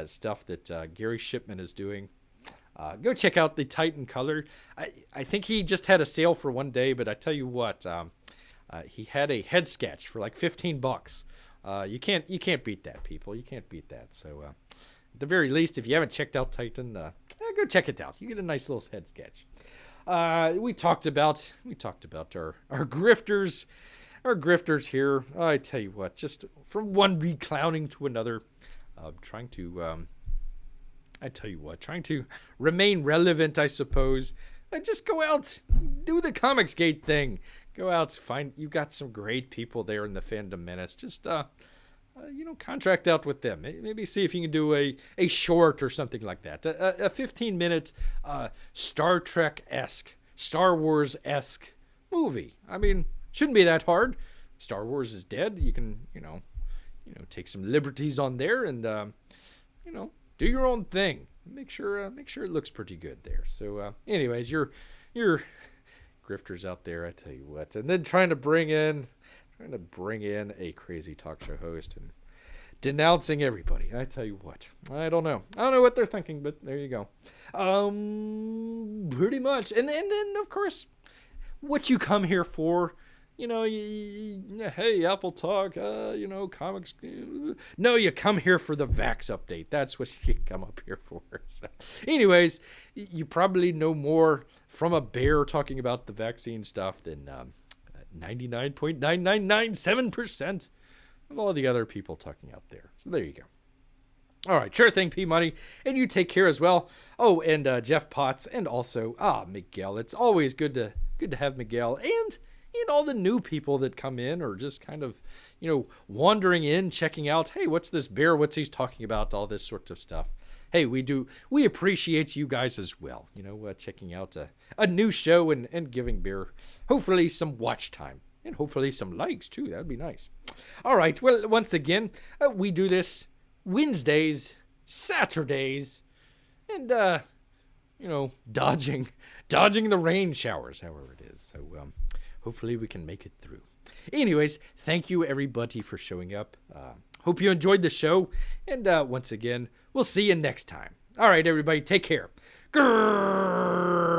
stuff that Gary Shipman is doing, go check out the Titan color. I think he just had a sale for one day, but I tell you what, he had a head sketch for like $15. You can't beat that, people. You can't beat that. So at the very least, if you haven't checked out Titan, go check it out. You get a nice little head sketch. We talked about our grifters. Our grifters here, I tell you what, just from one reclowning to another, trying to remain relevant, I suppose. Just go out, do the Comicsgate thing. Go out, you've got some great people there in the Fandom Menace. Just, contract out with them. Maybe see if you can do a short or something like that. A 15-minute Star Trek-esque, Star Wars-esque movie. I mean, shouldn't be that hard. Star Wars is dead. You can, take some liberties on there and, do your own thing. Make sure it looks pretty good there. So, anyways, you're grifters out there, I tell you what. And then trying to bring in a crazy talk show host and denouncing everybody. I tell you what. I don't know what they're thinking, but there you go. Pretty much. And then of course, what you come here for. Hey, Apple Talk, comics. No, you come here for the Vax update. That's what you come up here for. So, anyways, you probably know more from a bear talking about the vaccine stuff than 99.9997% of all the other people talking out there. So there you go. All right, sure thing, P-Money. And you take care as well. Oh, and Jeff Potts and also, Miguel. It's always good to have Miguel and all the new people that come in or just kind of, wandering in, checking out, hey, what's this bear? What's he's talking about? All this sort of stuff. Hey, we appreciate you guys as well, checking out a new show and giving Bear hopefully some watch time and hopefully some likes too. That'd be nice. All right. Well, once again, we do this Wednesdays, Saturdays, and, dodging the rain showers, however it is. So, hopefully we can make it through. Anyways, thank you everybody for showing up. Hope you enjoyed the show. And once again, we'll see you next time. All right, everybody, take care. Grrrr.